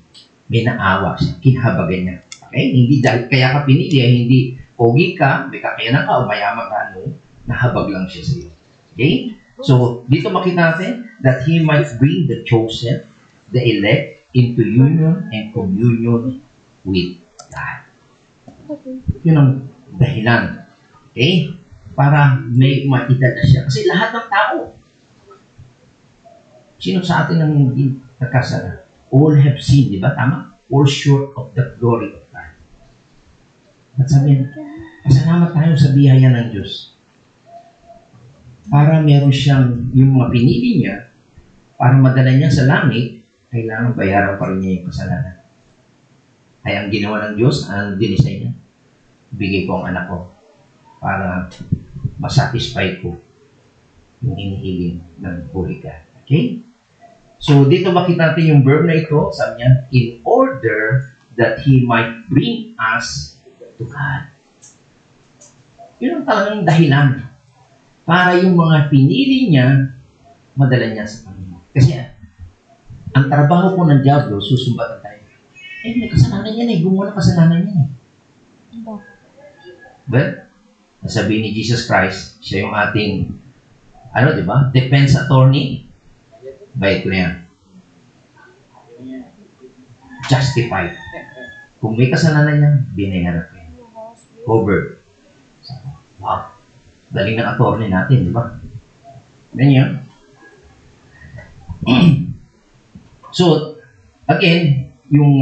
May naawa siya, kinahabagan niya. Okay? Hindi dahil kaya ka pinili, hindi pogi ka, may kakayanan ka, o mayaman ka, no? Nahabag lang siya sa iyo. Okay? So, dito makita natin that He might bring the chosen, the elect, into union and communion with God. Yun ang dahilan. Okay? Para may maitala siya. Kasi lahat ng tao, sino sa atin ang hindi nagkasala? All have sinned, di ba? Tama? All short of the glory of God. At sabi, pasalamat tayo sa biyaya ng Diyos. Para meron siyang, yung mga pinili niya, para madala niya sa langit, kailangan bayaran pa rin niya yung kasalanan. Kaya ang ginawa ng Diyos, ang dinisay niya, bigay ko ang anak ko para masatisfy ko yung hinihiling ng Holy God. Okay? So, dito makita natin yung verb na ito, sabi niya, in order that He might bring us to God. Yun ang talagang dahilan para yung mga pinili niya, madala niya sa Panginoon. Kasi ang trabaho po ng Diablo, susumbatan tayo. May kasalanan yan gumawa ng kasalanan yan But, nasabi ni Jesus Christ, siya yung ating, di ba? Defense attorney. Bait ko na yan. Justified. Kung may kasalanan niya, binayaran ko yan. Covered. Wow. Galing ng attorney natin, di ba? Ganyan. So, again, yung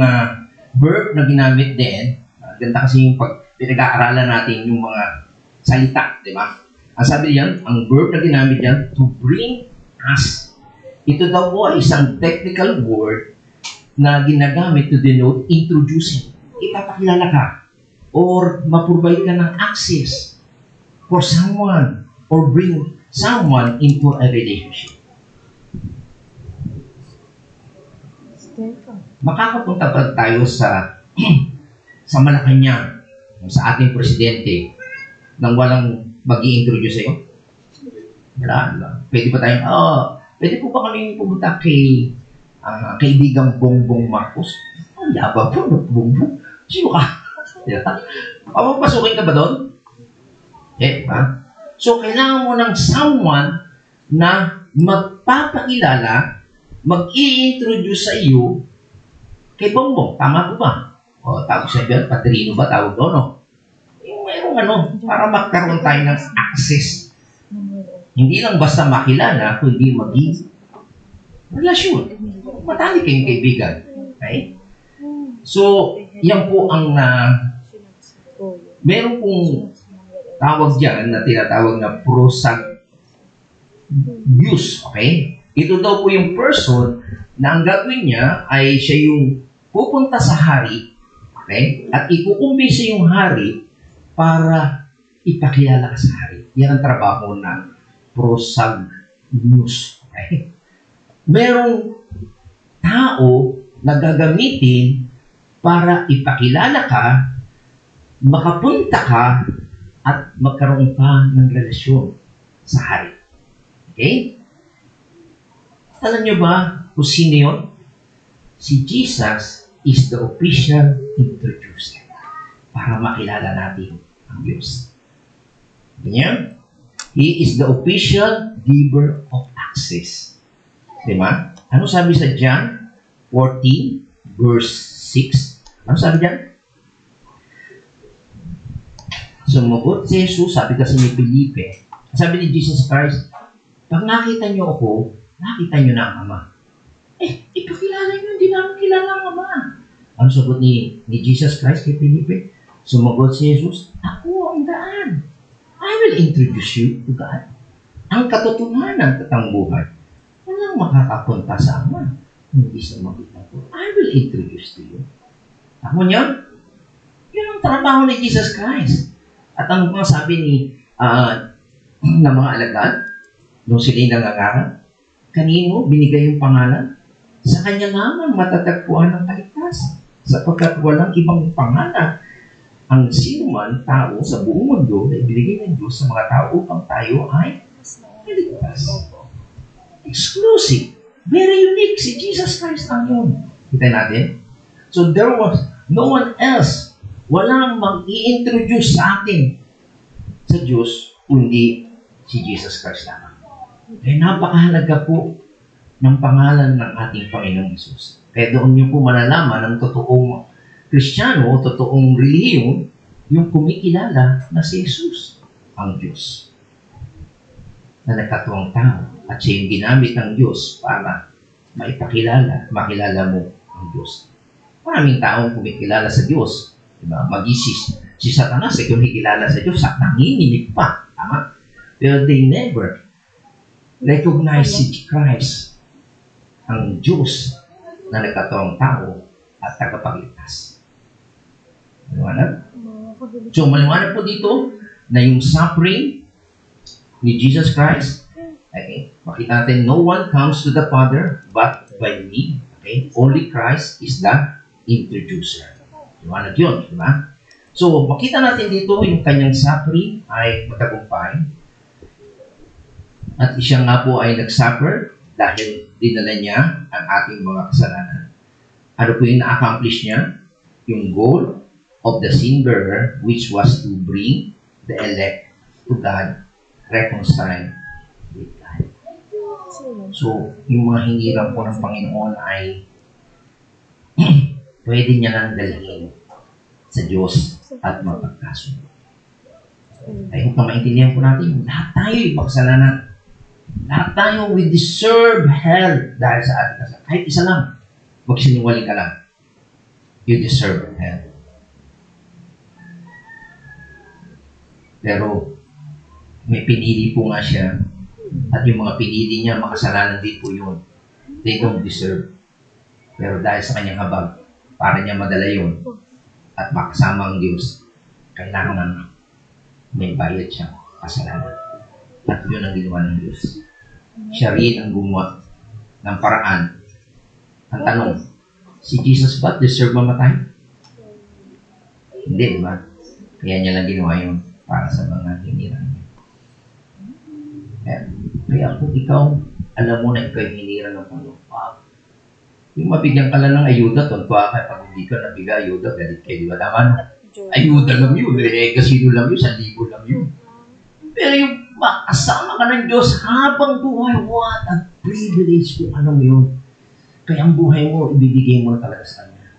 verb na ginamit din, ganda kasi yung pag pinag-aaralan natin yung mga salita, di ba? Ang sabi diyan, ang verb na ginamit diyan, to bring us. Ito daw po ay isang technical word na ginagamit to denote introducing. Ipapakilala ka or maprovide ka ng access for someone or bring someone into a relationship. Makakapunta pa tayo sa sa Malacanang, sa ating presidente, nang walang mag-i-introduce sa'yo? Wala. Pwede pa tayo, pwede po ba kami pumunta kay kaibigang Bongbong Marcos? Ang yaba po, Bongbong. Sino ka? Papapasukin ka ba doon? So, kailangan mo ng someone na magpapakilala, mag-i-introduce sa iyo kay Bongbong. Tama po ba? Tawag siya dyan, padrino ba tawag doon, no? Yung mayroong para magkaroon tayo ng access. Hindi lang basta makilala, kundi maging relasyon. Matali kayong kaibigan. Okay? So, yan po ang meron pong tawag dyan na tinatawag na prosagius. Okay? Ito daw po yung person na ang gagawin niya ay siya yung pupunta sa hari, okay? At ikukumbinsi yung hari para ipakilala ka sa hari. Yan ang trabaho ng prosagius. Okay? Merong tao na gagamitin para ipakilala ka, makapunta ka, at magkaroon ka ng relasyon sa hari. Okay? Alam niyo ba kung sino yun? Si Jesus is the official introducer para makilala natin ang Diyos. Ganyan? He is the official giver of access. Diba? Ano sabi sa John 14, verse 6? Ano sabi dyan? Sumugot si Jesus, sabi kasi ni Felipe, sabi ni Jesus Christ, pag nakita niyo ako, nakita niyo na ang Ama. Ipakilala niyo, hindi namin kilala ang Ama. Ano sagot ni Jesus Christ kay Felipe? Sumagot si Jesus, ako ang daan. I will introduce you to God. Ang katotohanan at ang buhay, walang makakapunta sa Ama. Hindi sa makita ko. I will introduce to you. Ako niyo? Yun ang trabaho ni Jesus Christ. At ang mga sabi ng mga alagad, nung sila'y nangangarap, kanino binigay yung pangalan? Sa kanya lamang matatagpuan ng kaligtasan. Sapagkat walang ibang pangalan ang sinuman tao sa buong mundo na ibinigay ng Diyos sa mga tao upang tayo ay kaligtas. Exclusive. Very unique. Si Jesus Christ lang yun. Kita natin? So there was no one else. Walang mag-i-introduce sa atin sa Diyos kundi si Jesus Christ lamang. Kaya napakahalaga po ng pangalan ng ating Panginoong Hesus. Kaya doon niyo po malalaman ang totoong Kristiyano o totoong relihiyon, yung kumikilala na si Jesus, ang Diyos, na nagkatuwang tao. At siya yung ginamit ng Diyos para maipakilala, makilala mo ang Diyos. Maraming taong kumikilala sa Diyos. Diba? Mag-isis. Si Satanas ay kumikilala sa Diyos at nanginginig pa. Tama? Pero they never recognize si Christ, ang Diyos na nagkataong tao at tagapagligtas. Maliwanag? So, maliwanag po dito na yung suffering ni Jesus Christ, okay, makita natin, no one comes to the Father but by me. Okay? Only Christ is the introducer. Maliwanag yun, di ba? So, makita natin dito yung kanyang suffering ay matagumpay. At siya nga po ay nag-suffer dahil dinala niya ang ating mga kasalanan. Ano po yung na-accomplish niya? Yung goal of the sin bearer, which was to bring the elect to God, reconcile with God. So, yung mga hiniram po ng Panginoon ay pwede niya nang dalhin sa Diyos at mapagkasundo. Ay, kung maintindihan po natin, lahat tayo ipagkasalanan. Lahat tayo, we deserve hell dahil sa ating kasalanan. Kahit isa lang, magsinungaling ka lang. You deserve hell. Pero, may pinili po nga siya. At yung mga pinili niya, makasalanan din po yun. They don't deserve. Pero dahil sa kanyang habag, para niya madala yun at makasama ang Diyos, kailangan may bayad siyang kasalanan. At yun ang ginawa ng Diyos. Siya rin ang gumawa ng paraan. Ang tanong, si Jesus ba deserve mamatay? Hindi, di ba? Kaya niya lang ginawa yun para sa mga hinirang niya. Kaya kung ikaw, alam mo na ikaw yung hinirang ng Panginoon, yung mabigyan ka lang ng ayuda, tuntua ka, pag hindi ka nabigay ayuda, galit kayo, di ba? Tama na? Ayuda lang yun, kasino lang yun, 1,000 lang yun. Pero yung makasama ka ng Diyos habang buhay, what a privilege kung ano yun. Kaya ang buhay mo, ibibigay mo na talaga sa Kanya.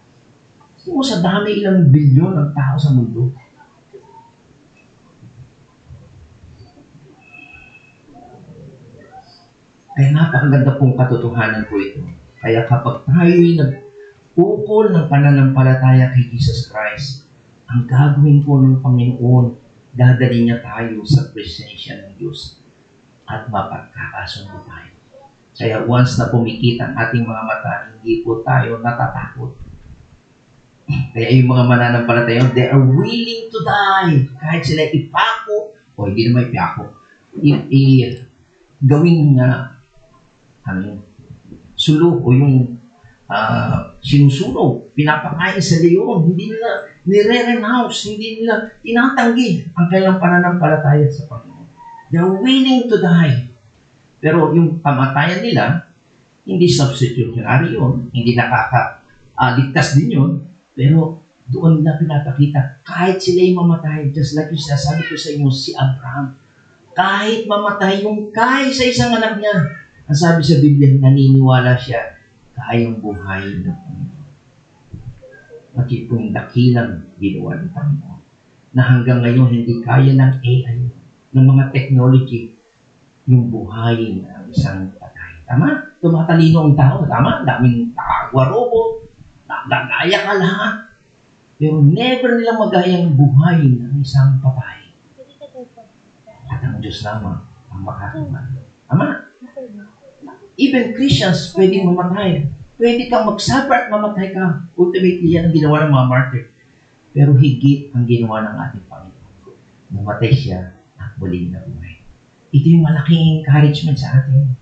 Kasi mo sa dami ilang bilyon ng tao sa mundo. Kaya napakaganda pong katotohanan po ito. Kaya kapag tayo'y nag-ukol ng pananampalataya kay Jesus Christ, ang gagawin po ng Panginoon, dadali niya tayo sa presensya ng Diyos at mapagkakasundo tayo. Kaya once na pumikit ang ating mga mata, hindi po tayo natatakot. Kaya yung mga mananampalataya, they are willing to die. Kahit sila ipako, o hindi naman ipako, gawing sulo o yung sinusunog, pinapakain sa leon, hindi nila nire-renounce, hindi nila tinatanggi ang kanilang pananampalataya sa Panginoon. They're willing to die. Pero yung kamatayan nila, hindi substitutionary yun, hindi nakakaligtas din yun, pero doon nila pinapakita, kahit sila'y mamatay, just like yung sinasabi ko sa inyo, si Abraham, kahit mamatay yung kahit sa isang anak niya, ang sabi sa Biblia, naniniwala siya, kayang buhay ng Panginoon. At yung dakilang ginawa ng Panginoon, na hanggang ngayon hindi kaya ng AI, ng mga technology, yung buhayin ng isang patay. Tama? Tumatalino ang tao. Tama? Daming nakagawa robot, nagaya ka lahat. Pero never nilang magayang buhayin ng isang patay. At ang Diyos lamang ang makakaman. Tama? Even Christians, pwedeng mamatay. Pwede kang mag-suffer at mamatay ka. Ultimately, yan ang ginawa ng mga martyr. Pero higit ang ginawa ng ating Panginoon. Namatay siya at muling nabuhay. Ito yung malaking encouragement sa atin.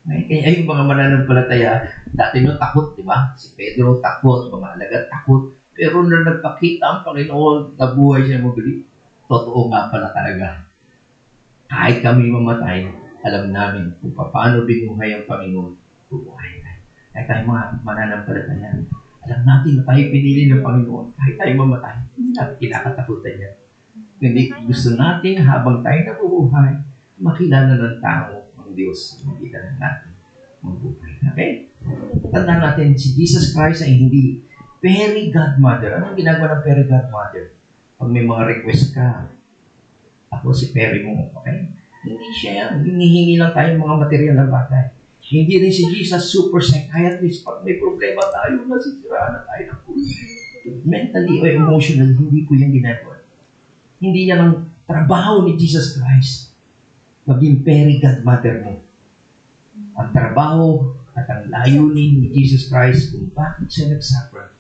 Kaya yung mga mananampalataya, dati no takot, di ba? Si Pedro takot, mga alagad takot. Pero na nagpakita ang Panginoon, nabuhay siya mabili. Totoo nga pala talaga. Kahit kami mamatay, alam namin kung paano binuhay ang Panginoon, bubuhay tayo. Kahit tayo mga mananampalataya, alam natin na tayo pinili ng Panginoon. Kahit tayo mamatay, hindi natin kinakatakutan niya. Hindi gusto natin habang tayo nabubuhay, makilala ng tao ang ng Diyos. Makita na natin magbuhay. Okay? Tandaan natin, si Jesus Christ ay hindi fairy godmother. Anong ginagawa ng fairy godmother? Pag may mga request ka, ako si fairy mo. Okay? Hindi siya yan. Hinihingi lang tayo mga material na bagay. Hindi rin si Jesus super psychiatrist. Pag may problema tayo, nasisiraan na tayo ng puso. Mentally or emotionally, hindi ko yan ginagawa. Hindi yan ang trabaho ni Jesus Christ. Maging fairy godmother mo. Ang trabaho at ang layunin ni Jesus Christ kung bakit siya nagsuffer.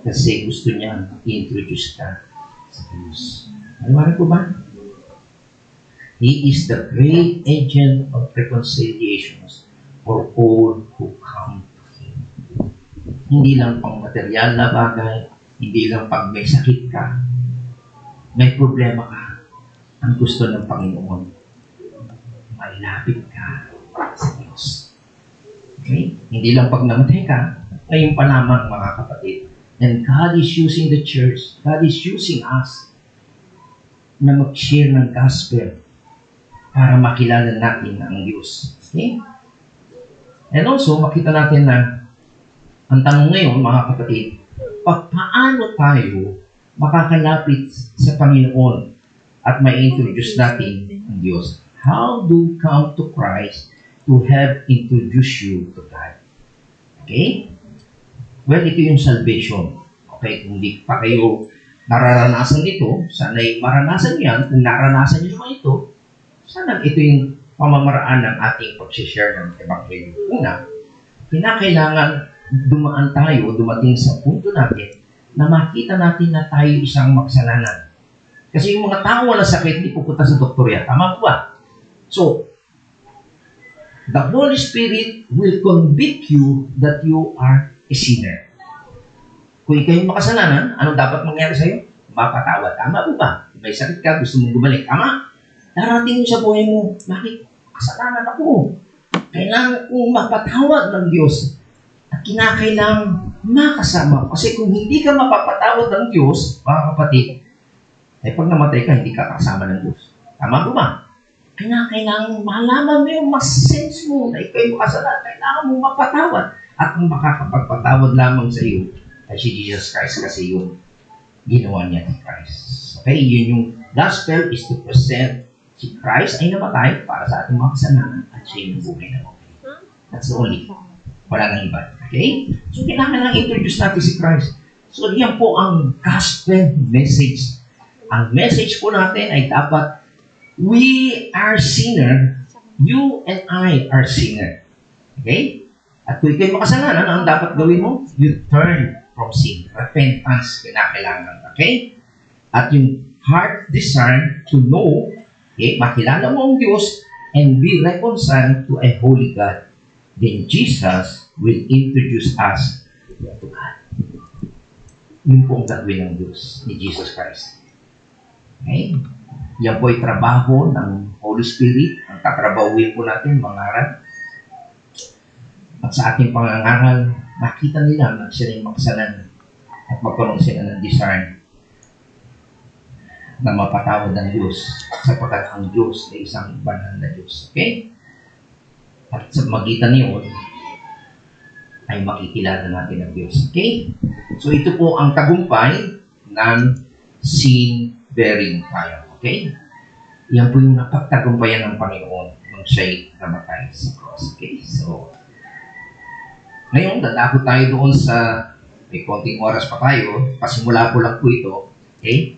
Kasi gusto niya i-introduce ka sa Diyos. Alam ko ba? He is the great agent of reconciliation for all who come to Him. Hindi lang pang material na bagay, hindi lang pag may sakit ka, may problema ka, ang gusto ng Panginoon, mailapit ka sa Diyos. Okay? Hindi lang pag namatay ka, ngayon pa lamang mga kapatid. And God is using the church, God is using us na mag-share ng gospel para makilala natin ang Diyos. Okay? And also, makita natin na ang tanong ngayon, mga kapatid, paano tayo makakalapit sa Panginoon at ma-introduce natin ang Diyos? How do you come to Christ to have introduce you to God? Okay? Well, ito yung salvation. Okay? Kung hindi pa kayo nararanasan ito, sana'y maranasan yan. Kung naranasan nyo naman ito, sana ito yung pamamaraan ng ating pag-share ng Ebanghelyo. Una, kinakailangan dumaan tayo, dumating sa punto natin na makita natin na tayo isang maksalanan. Kasi yung mga tao wala sakit, hindi pupunta sa doktor yan. Tama po ba? So, the Holy Spirit will convict you that you are a sinner. Kung ikaw yung makasalanan, anong dapat mangyari sa'yo? Mapatawad. Tama po ba? May sakit ka, gusto mong bumalik. Tama? Darating mo sa buhay mo, bakit? Kasalanan ako. Kailangan kong mapatawad ng Diyos. At kinakailangan makasama. Kasi kung hindi ka mapapatawad ng Diyos, mga kapatid, ay pag namatay ka, hindi ka kasama ng Diyos. Tama po ba? Kailangan malaman mo yung mas sense mo na ikaw yung kasalanan. Kailangan mo mapatawad. At kung makakapagpatawad lamang sa iyo, ay si Jesus Christ kasi yung ginawa niya ni Christ. Okay? Yun yung gospel is to present si Christ ay namatay para sa ating mga kasalanan at siya yung buhay na okay. That's the only. Wala nang iba. Okay? So, kailangan lang introduce natin si Christ. So, yan po ang gospel message. Ang message po natin ay dapat, we are sinner, you and I are sinner. Okay? At kung ikaw makasalanan, ang dapat gawin mo? You turn from sin. Repentance, kinakailangan. Okay? At yung heart desire to know, okay, makilala mo ang Diyos and be reconciled to a holy God. Then Jesus will introduce us to God. Yun po ang gagawin ng Diyos, ni Jesus Christ. Okay? Yan po ay trabaho ng Holy Spirit. Ang tatrabahuin po natin, mangaral. At sa ating pangangaral, makita nila na sila yung makasalanan at magkaroon sila ng desire na mapatawad ng Diyos sapagkat ang Diyos ay isang banal na Diyos. Okay? At sa magitan niyon, ay makikilala natin ang Diyos. Okay? So ito po ang tagumpay ng sin-bearing tayo. Okay? Yan po yung napagtagumpayan ng Panginoon nung siya'y namatay sa cross. Okay? So, ngayon, dadako tayo doon sa may konting oras pa tayo. Pasimula po lang po ito. Okay?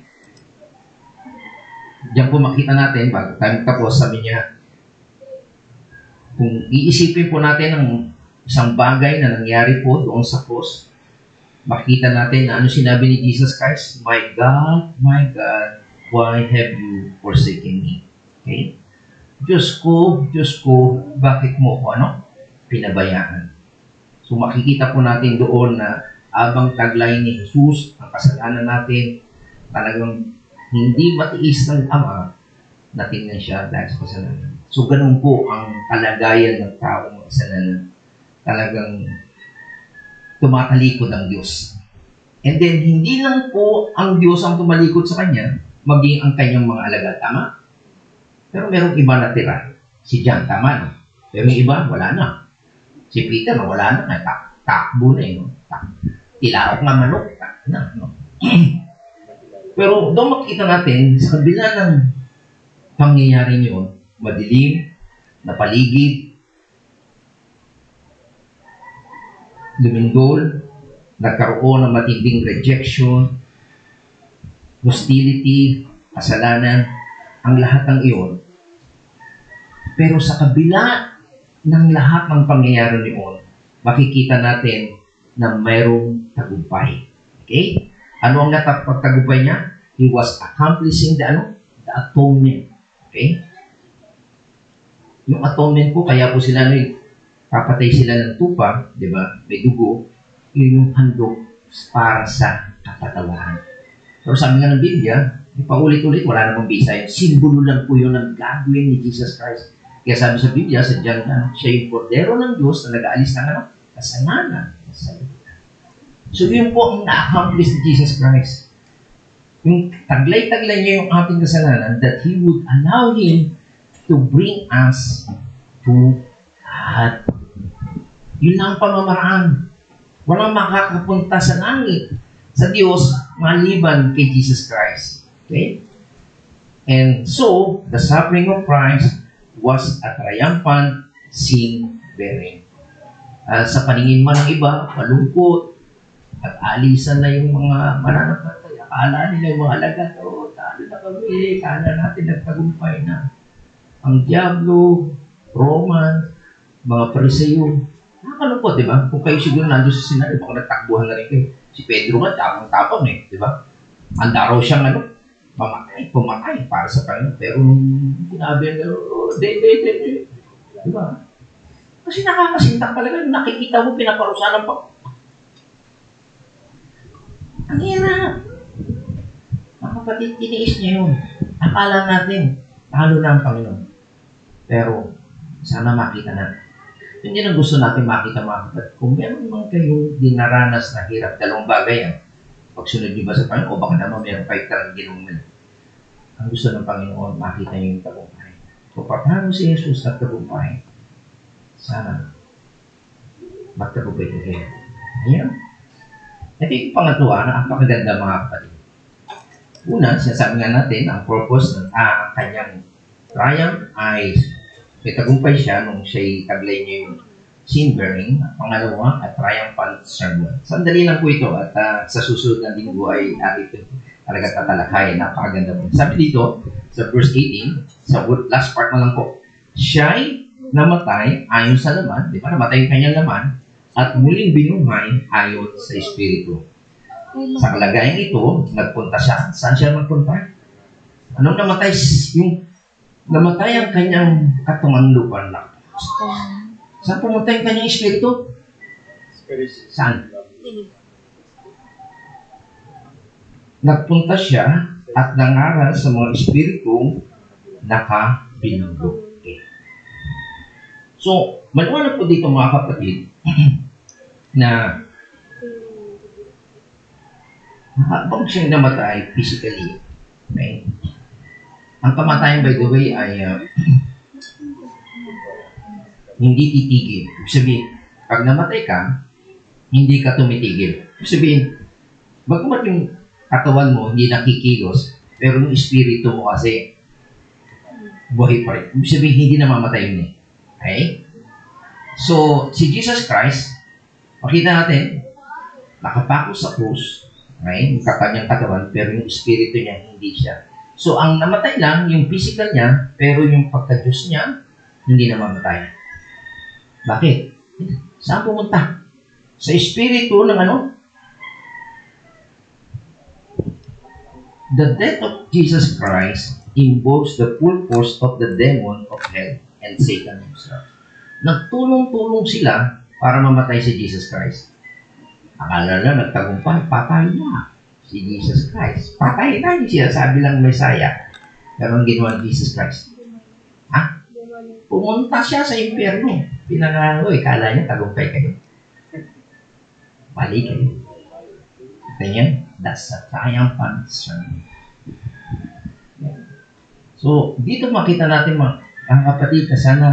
Diyan po makita natin, bago tayo tapos, sabi niya, kung iisipin po natin ang isang bagay na nangyari po doon sa cross, makita natin na ano sinabi ni Jesus Christ, my God, why have you forsaken me? Okay? Diyos ko, bakit mo ko pinabayaan? So makikita po natin doon na abang taglay ni Jesus, ang kasalanan natin, talagang hindi matiis ng Ama na tingnan siya dahil sa kasalanan. So ganun po ang kalagayan ng taong kasalanan. Talagang tumatalikod ang Diyos. And then, hindi lang po ang Diyos ang tumalikod sa Kanya, maging ang Kanyang mga alagad. Tama? Pero merong iba na tira. Si John, tama no? Pero yung iba, wala na. Si Peter, wala na. Takbo na eh. No? Tilaok nga manok. Na, no? Pero doon makikita natin, sa kabila ng pangyayari niyon, madilim, na paligid, lumindol, nagkaroon ng matinding rejection, hostility, kasalanan, ang lahat ng iyon. Pero sa kabila ng lahat ng pangyayari niyon, makikita natin na mayroong tagumpay. Okay? Ano ang pagtagumpay niya? He was accomplishing the atonement. Okay? Yung atonement po, kaya po sila papatay sila ng tupa, di ba? May dugo, yun yung handog para sa kapatawaran. Pero sabi nga ng Biblia, paulit-ulit, wala namang bisa yun. Simbolo lang po yun ng gagawin ni Jesus Christ. Kaya sabi sa Biblia, sadyang siya yung kordero ng Diyos na nag-aalis ng kasalanan. So yun po ang na-accomplish ni Jesus Christ. Yung taglay-taglay niya yung ating kasalanan, that He would allow Him to bring us to God. Yun lang ang pamamaraan. Walang makakapunta sa langit, sa Diyos, maliban kay Jesus Christ. Okay? And so, the suffering of Christ was a triumphant sin-bearing. Sa paningin man ng iba, malungkot, at alisan na yung mga mananampalataya. Akala nila yung mga alagad, talo na kami, kala natin nagtagumpay na. Ang Diablo, Roman, mga Pariseo, nakakalungkot, di ba? Kung kayo siguro nandun sa Senado, baka nagtakbuhan na rin kayo. Si Pedro nga, tapang-tapang eh, di ba? Handa raw siyang pumatay para sa Panginoon. Pero sinabi niya, di. Di ba? Kasi nakakasintak talaga, nakikita mo, pinaparusahan pa. Ang hirap. Mga kapatid, tiniis niya yun. Akala natin, talo na ang Panginoon. Pero, sana makita natin. Hindi na gusto natin makita mga kapatid. Kung meron naman kayo dinaranas na hirap, dalawang bagay yan. Pagsunod niyo ba sa Panginoon, o baka naman meron kayo talagang ginungan. Ang gusto ng Panginoon, makita niyo yung tagumpay. Kung paano si Jesus na tagumpay, sana magtagumpay kayo. Ayan. Ito yung pangatlo na ang pakaganda mga kapatid. Una, sinasabi nga natin, ang purpose ng ang kanyang triumph ay may tagumpay siya nung siya'y taglay niya yung sin-bearing. Pangalawa, at triumphant sermon. Sandali lang po ito at sa susunod na linggo ay ating talaga tatalakayin. Napakaganda po. Sabi dito, sa verse 18, sa last part na lang po, siya'y namatay ayon sa laman, di ba? Namatay yung kanyang laman, at muling binuhay ayon sa Espiritu. Sa kalagayan ito, nagpunta siya. Saan siya magpunta? Anong namatay? Yung namatay ang kanyang katungan-lupan lang. Saan pumunta yung kanyang Espiritu? Saan? Nagpunta siya at nangaral sa mga Espiritu nakabinulog. So, maliwanag po dito mga kapatid na habang siyang namatay physically, okay? Ang kamatayan by the way ay hindi titigil. Ibig sabihin, pag namatay ka, hindi ka tumitigil. Ibig sabihin, bagamat yung katawan mo hindi nakikilos, pero yung espiritu mo kasi buhay pa rin. Ibig sabihin, hindi namamatay yun eh. Okay? So, si Jesus Christ, makita natin, nakapako sa krus, okay? Yung kanyang katawan, pero yung espiritu niya, hindi siya. So, ang namatay lang, yung physical niya, pero yung pagka-Diyos niya, hindi namamatay. Bakit? Saan pumunta? Sa espiritu ng ano? The death of Jesus Christ involves the full force of the demon of hell and Satan himself. Nagtulong-tulong sila para mamatay si Jesus Christ. Akala na nagtagumpay, patay na si Jesus Christ. Patay na siya, sabi lang Messiah. Pero ang ginawa ni Jesus Christ, ha? Pumunta siya sa impyerno. Pinangaroy, kala niya tagumpay kayo. Balik kayo. Ganyan, that's a triumphant sermon. So, dito makita natin mga kapatid na sana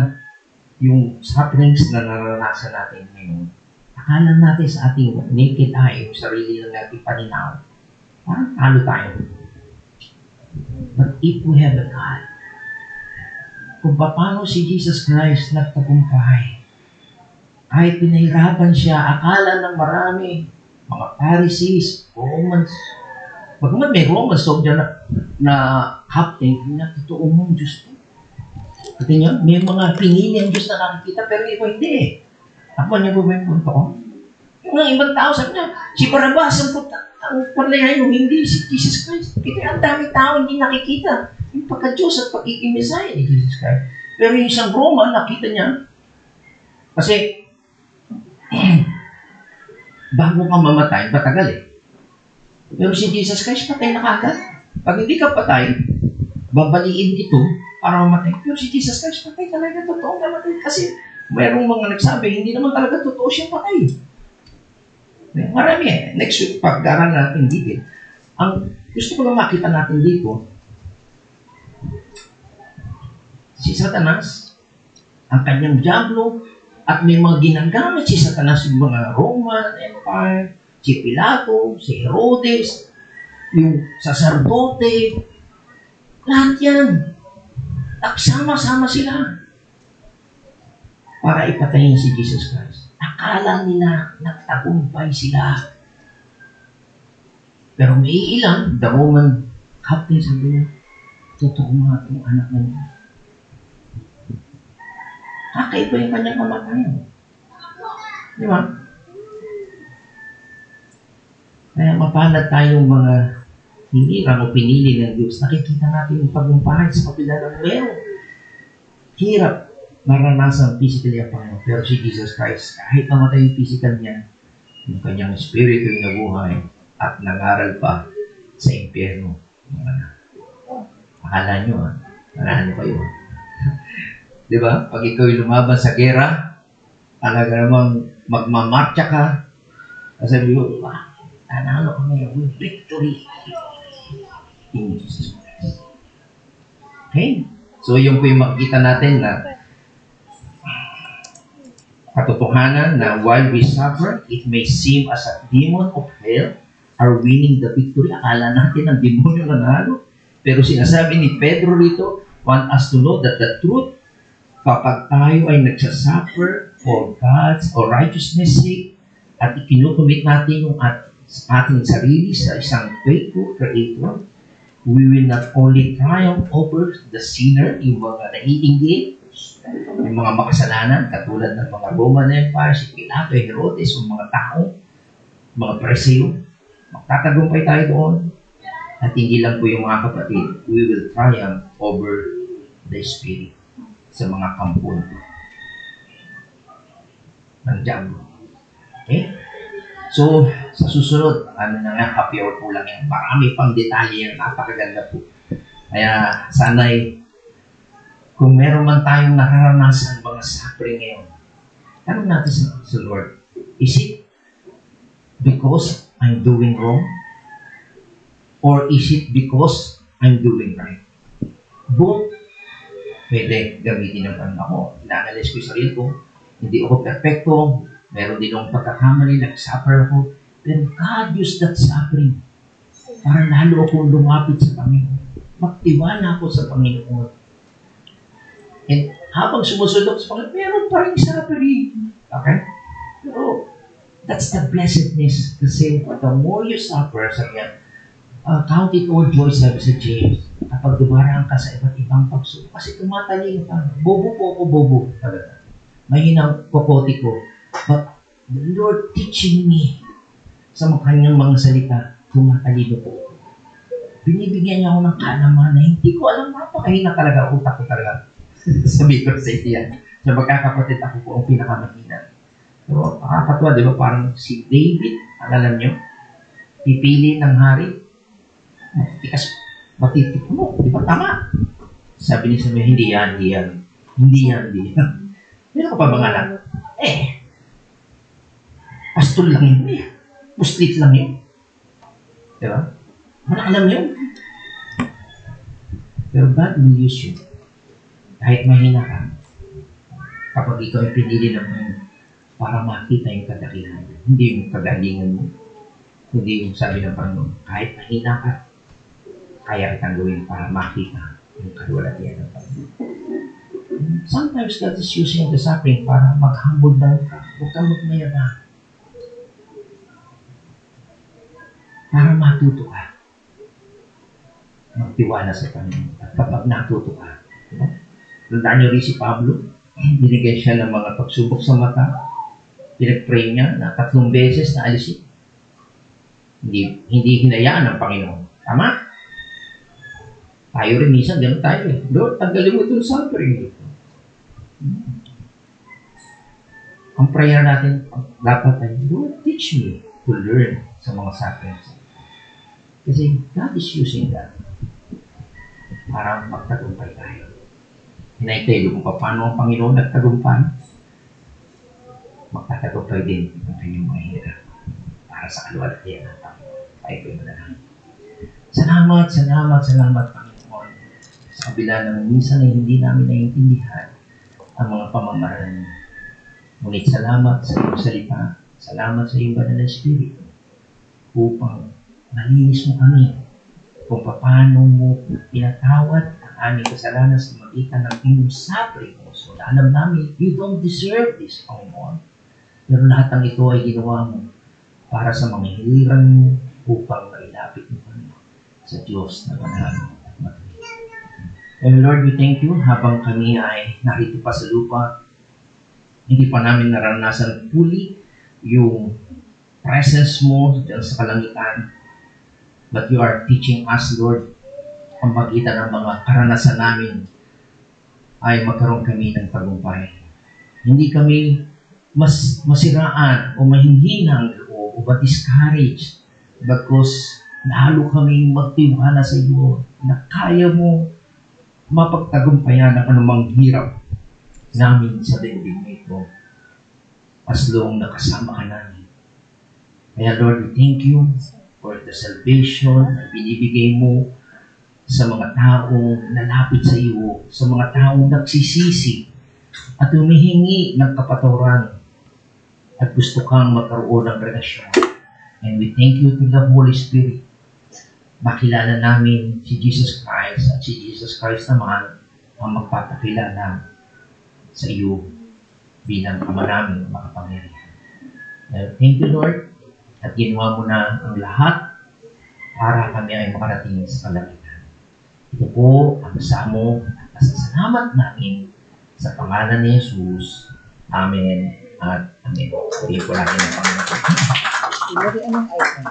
yung sufferings na naranasan natin ngayon, akala natin sa ating naked eye, yung sarili ng nating paninaw, parang talo tayo. But if we have a God, kung paano si Jesus Christ nagtagumpay, kahit pinahirapan siya, akala ng marami, mga Pharisees, Romans, bagamat may Romans soldier na captain, na totoo mong Diyos to. Kasi niya, may mga pinili ang Diyos na nakikita, pero iba hindi eh. Ako niya po ba yung punto ko? Yung mga ibang tao, sabi niya, si Barabas ang palayain mo, hindi si Jesus Christ. Kasi ang daming tao hindi nakikita yung pagka-Diyos at pagiging Messiah ni Jesus Christ. Pero yung isang Roman, nakita niya, kasi bago ka mamatay, matagal eh. Pero si Jesus Christ, patay na kagad. Pag hindi ka patay, babaliin ito para mamatay. Pero si Jesus Christ, patay talaga, totoo namatay. Kasi mayroong mga nagsabi, hindi naman talaga totoo siya patay. Marami eh. Next week, pag-aaral natin dito. Ang gusto ko lang makita natin dito, si Satanas, ang kanyang diablo, at may mga ginagamit si Satanas yung mga Roman Empire, si Pilato, si Herodes, yung saserdote, lahat yan. Nagsama-sama sila para ipatayin si Jesus Christ. Akala nila nagtagumpay sila. Pero may ilan, the Roman captain, sabi niya, totoo nga itong anak na niya. Kakaiba yung kanyang kamatayan. Di ba? Kaya mapalad tayong mga hinirang o pinili ng Diyos. Nakikita natin yung pagmumpahay sa kapila ng meron. Hirap naranasan physically ang Panginoon. Pero si Jesus Christ, kahit namatay yung physical niya, yung kanyang spirito yung nabuhay at nangaral pa sa impyerno. Akala nyo, akala nyo kayo. Di ba? Pag ikaw lumaban sa gera, talaga namang magmamarcha ka, sabi mo, nanalo kami with victory in Jesus Christ. Okay? So, yung po yung makikita natin na katotohanan na while we suffer, it may seem as a demon of hell are winning the victory. Akala natin ang demonyo na nanalo. Pero sinasabi ni Pedro rito, want us to know that the truth, kapag tayo ay nagsasuffer for God's or righteousness sake at ikinukumit natin yung ating sarili sa isang faithful Creator, we will not only triumph over the sinner, yung mga naiinggit, yung mga makasalanan, katulad ng mga Roman Empire, si Pilato, Herodes, yung mga tao, mga Pariseo, magtatagumpay tayo doon. At hindi lang po yung mga kapatid, we will triumph over the Spirit sa mga kampon ng diablo. Okay? So, sa susunod, ano na nga, happy hour po lang yan. Marami pang detalye yan, napakaganda po. Kaya, sana'y, kung meron man tayong nararanasan mga suffering ngayon, tanong natin sa Lord, is it because I'm doing wrong? Or is it because I'm doing right? Both, pwede gamitin ng panahon ako. Ina-analyze ko yung sarili ko. Hindi ako perfecto. Meron din akong pagkakamali, nag-suffer ako. Pero God used that suffering para lalo akong lumapit sa Panginoon. Magtiwala ako sa Panginoon. And habang sumusunod sa Panginoon, meron pa rin suffering. Okay? Pero that's the blessedness. Kasi the more you suffer, sabi niya, count it all joy, sabi sa James, kapag dumaraan ka sa iba't ibang pagsubok. Kasi tumataling ka. Bobo po ako, bobo. Mahinang kokote ko. But the Lord teaching me sa kanyang mga salita, tumatalino po. Binibigyan niya ako ng kaalaman na hindi ko alam, napakahina talaga, utak ko talaga. Sabi ko sa iya. Sa magkakapatid, ako po ang pinakamahina. Pero nakakatawa, di ba? Parang si David, alam niyo, pipili ng hari, matikas, matitip mo, di ba? Tama. Sabi niya sa mga, hindi yan. Meron ka pa bang anak? Pastol lang yun eh. Muslit lang yun. Di ba? Wala alam yun. Pero God will use you. Kahit mahina ka, kapag ikaw ay pinili ng Panginoon para makita yung kadakilan, hindi yung kagalingan mo, hindi yung sabi ng Panginoon, kahit mahina ka, kaya kitang gawin para makita yung kalwalatian ng Panginoon. Sometimes God is using the suffering para mag-humble down ka. Huwag kang magmayabang. Para matuto ka. Magtiwala sa Panginoon. At kapag natuto ka, tandaan niyo rin si Pablo, binigyan siya ng mga pagsubok sa mata, pinag-pray niya na 3 beses na alisin. Hindi hinayaan ng Panginoon. Tama? Tayo rin minsan, gano'n tayo eh. Lord, tanggalin mo itong suffering. Ang prayer natin, dapat ay, Lord, teach me to learn sa mga sufferings. Kasi God is using that para magtagumpay tayo. Hinaitay kung paano ang Panginoon nagtagumpay, magtatagumpay din ang kanyang mga hirap para sa kalwalatian ng Panginoon. Tayo ko'y manalangin. Salamat, salamat, salamat, Panginoon. Sa kabila ng minsan ay hindi namin naiintindihan ang mga pamamaraan niyo. Ngunit salamat sa iyong salita, salamat sa iyong banal na Espiritu upang malinis mo kami kung paano mo pinatawad ang aming kasalanan sa magitan ng iyong suffering mo. So, alam namin, you don't deserve this, Panginoon. Pero lahat ng ito ay ginawa mo para sa mga hiliran mo upang mailapit mo kami sa Diyos na manalo at matuloy. And Lord, we thank you habang kami ay narito pa sa lupa, hindi pa namin naranasan fully yung presence mo dyan sa kalangitan. But you are teaching us, Lord, ang magitan ng mga karanasan namin ay magkaroon kami ng tagumpay. Hindi kami masiraan o mahinghinang o ma-discouraged because lalo kami magtiwala sa iyo na kaya mo mapagtagumpayan ang anumang hirap namin sa daigdig nito as long nakasama ka namin. Kaya Lord, we thank you for the salvation na binibigay mo sa mga taong nalapit sa iyo, sa mga taong nagsisisi at humihingi ng kapatawaran at gusto kang magkaroon ng relasyon. And we thank you to the Holy Spirit. Makilala namin si Jesus Christ at si Jesus Christ naman ang magpapakilala sa iyo bilang Ama namin makapangyarihan. Thank you, Lord, at ginawa mo na ang lahat para kami ay makarating sa kalangitan. Ito po ang kasamo at pasasalamat namin sa pangalan ni Jesus. Amen at Amen. Hindi ko lang yung Panginoon. Ilagay anong item?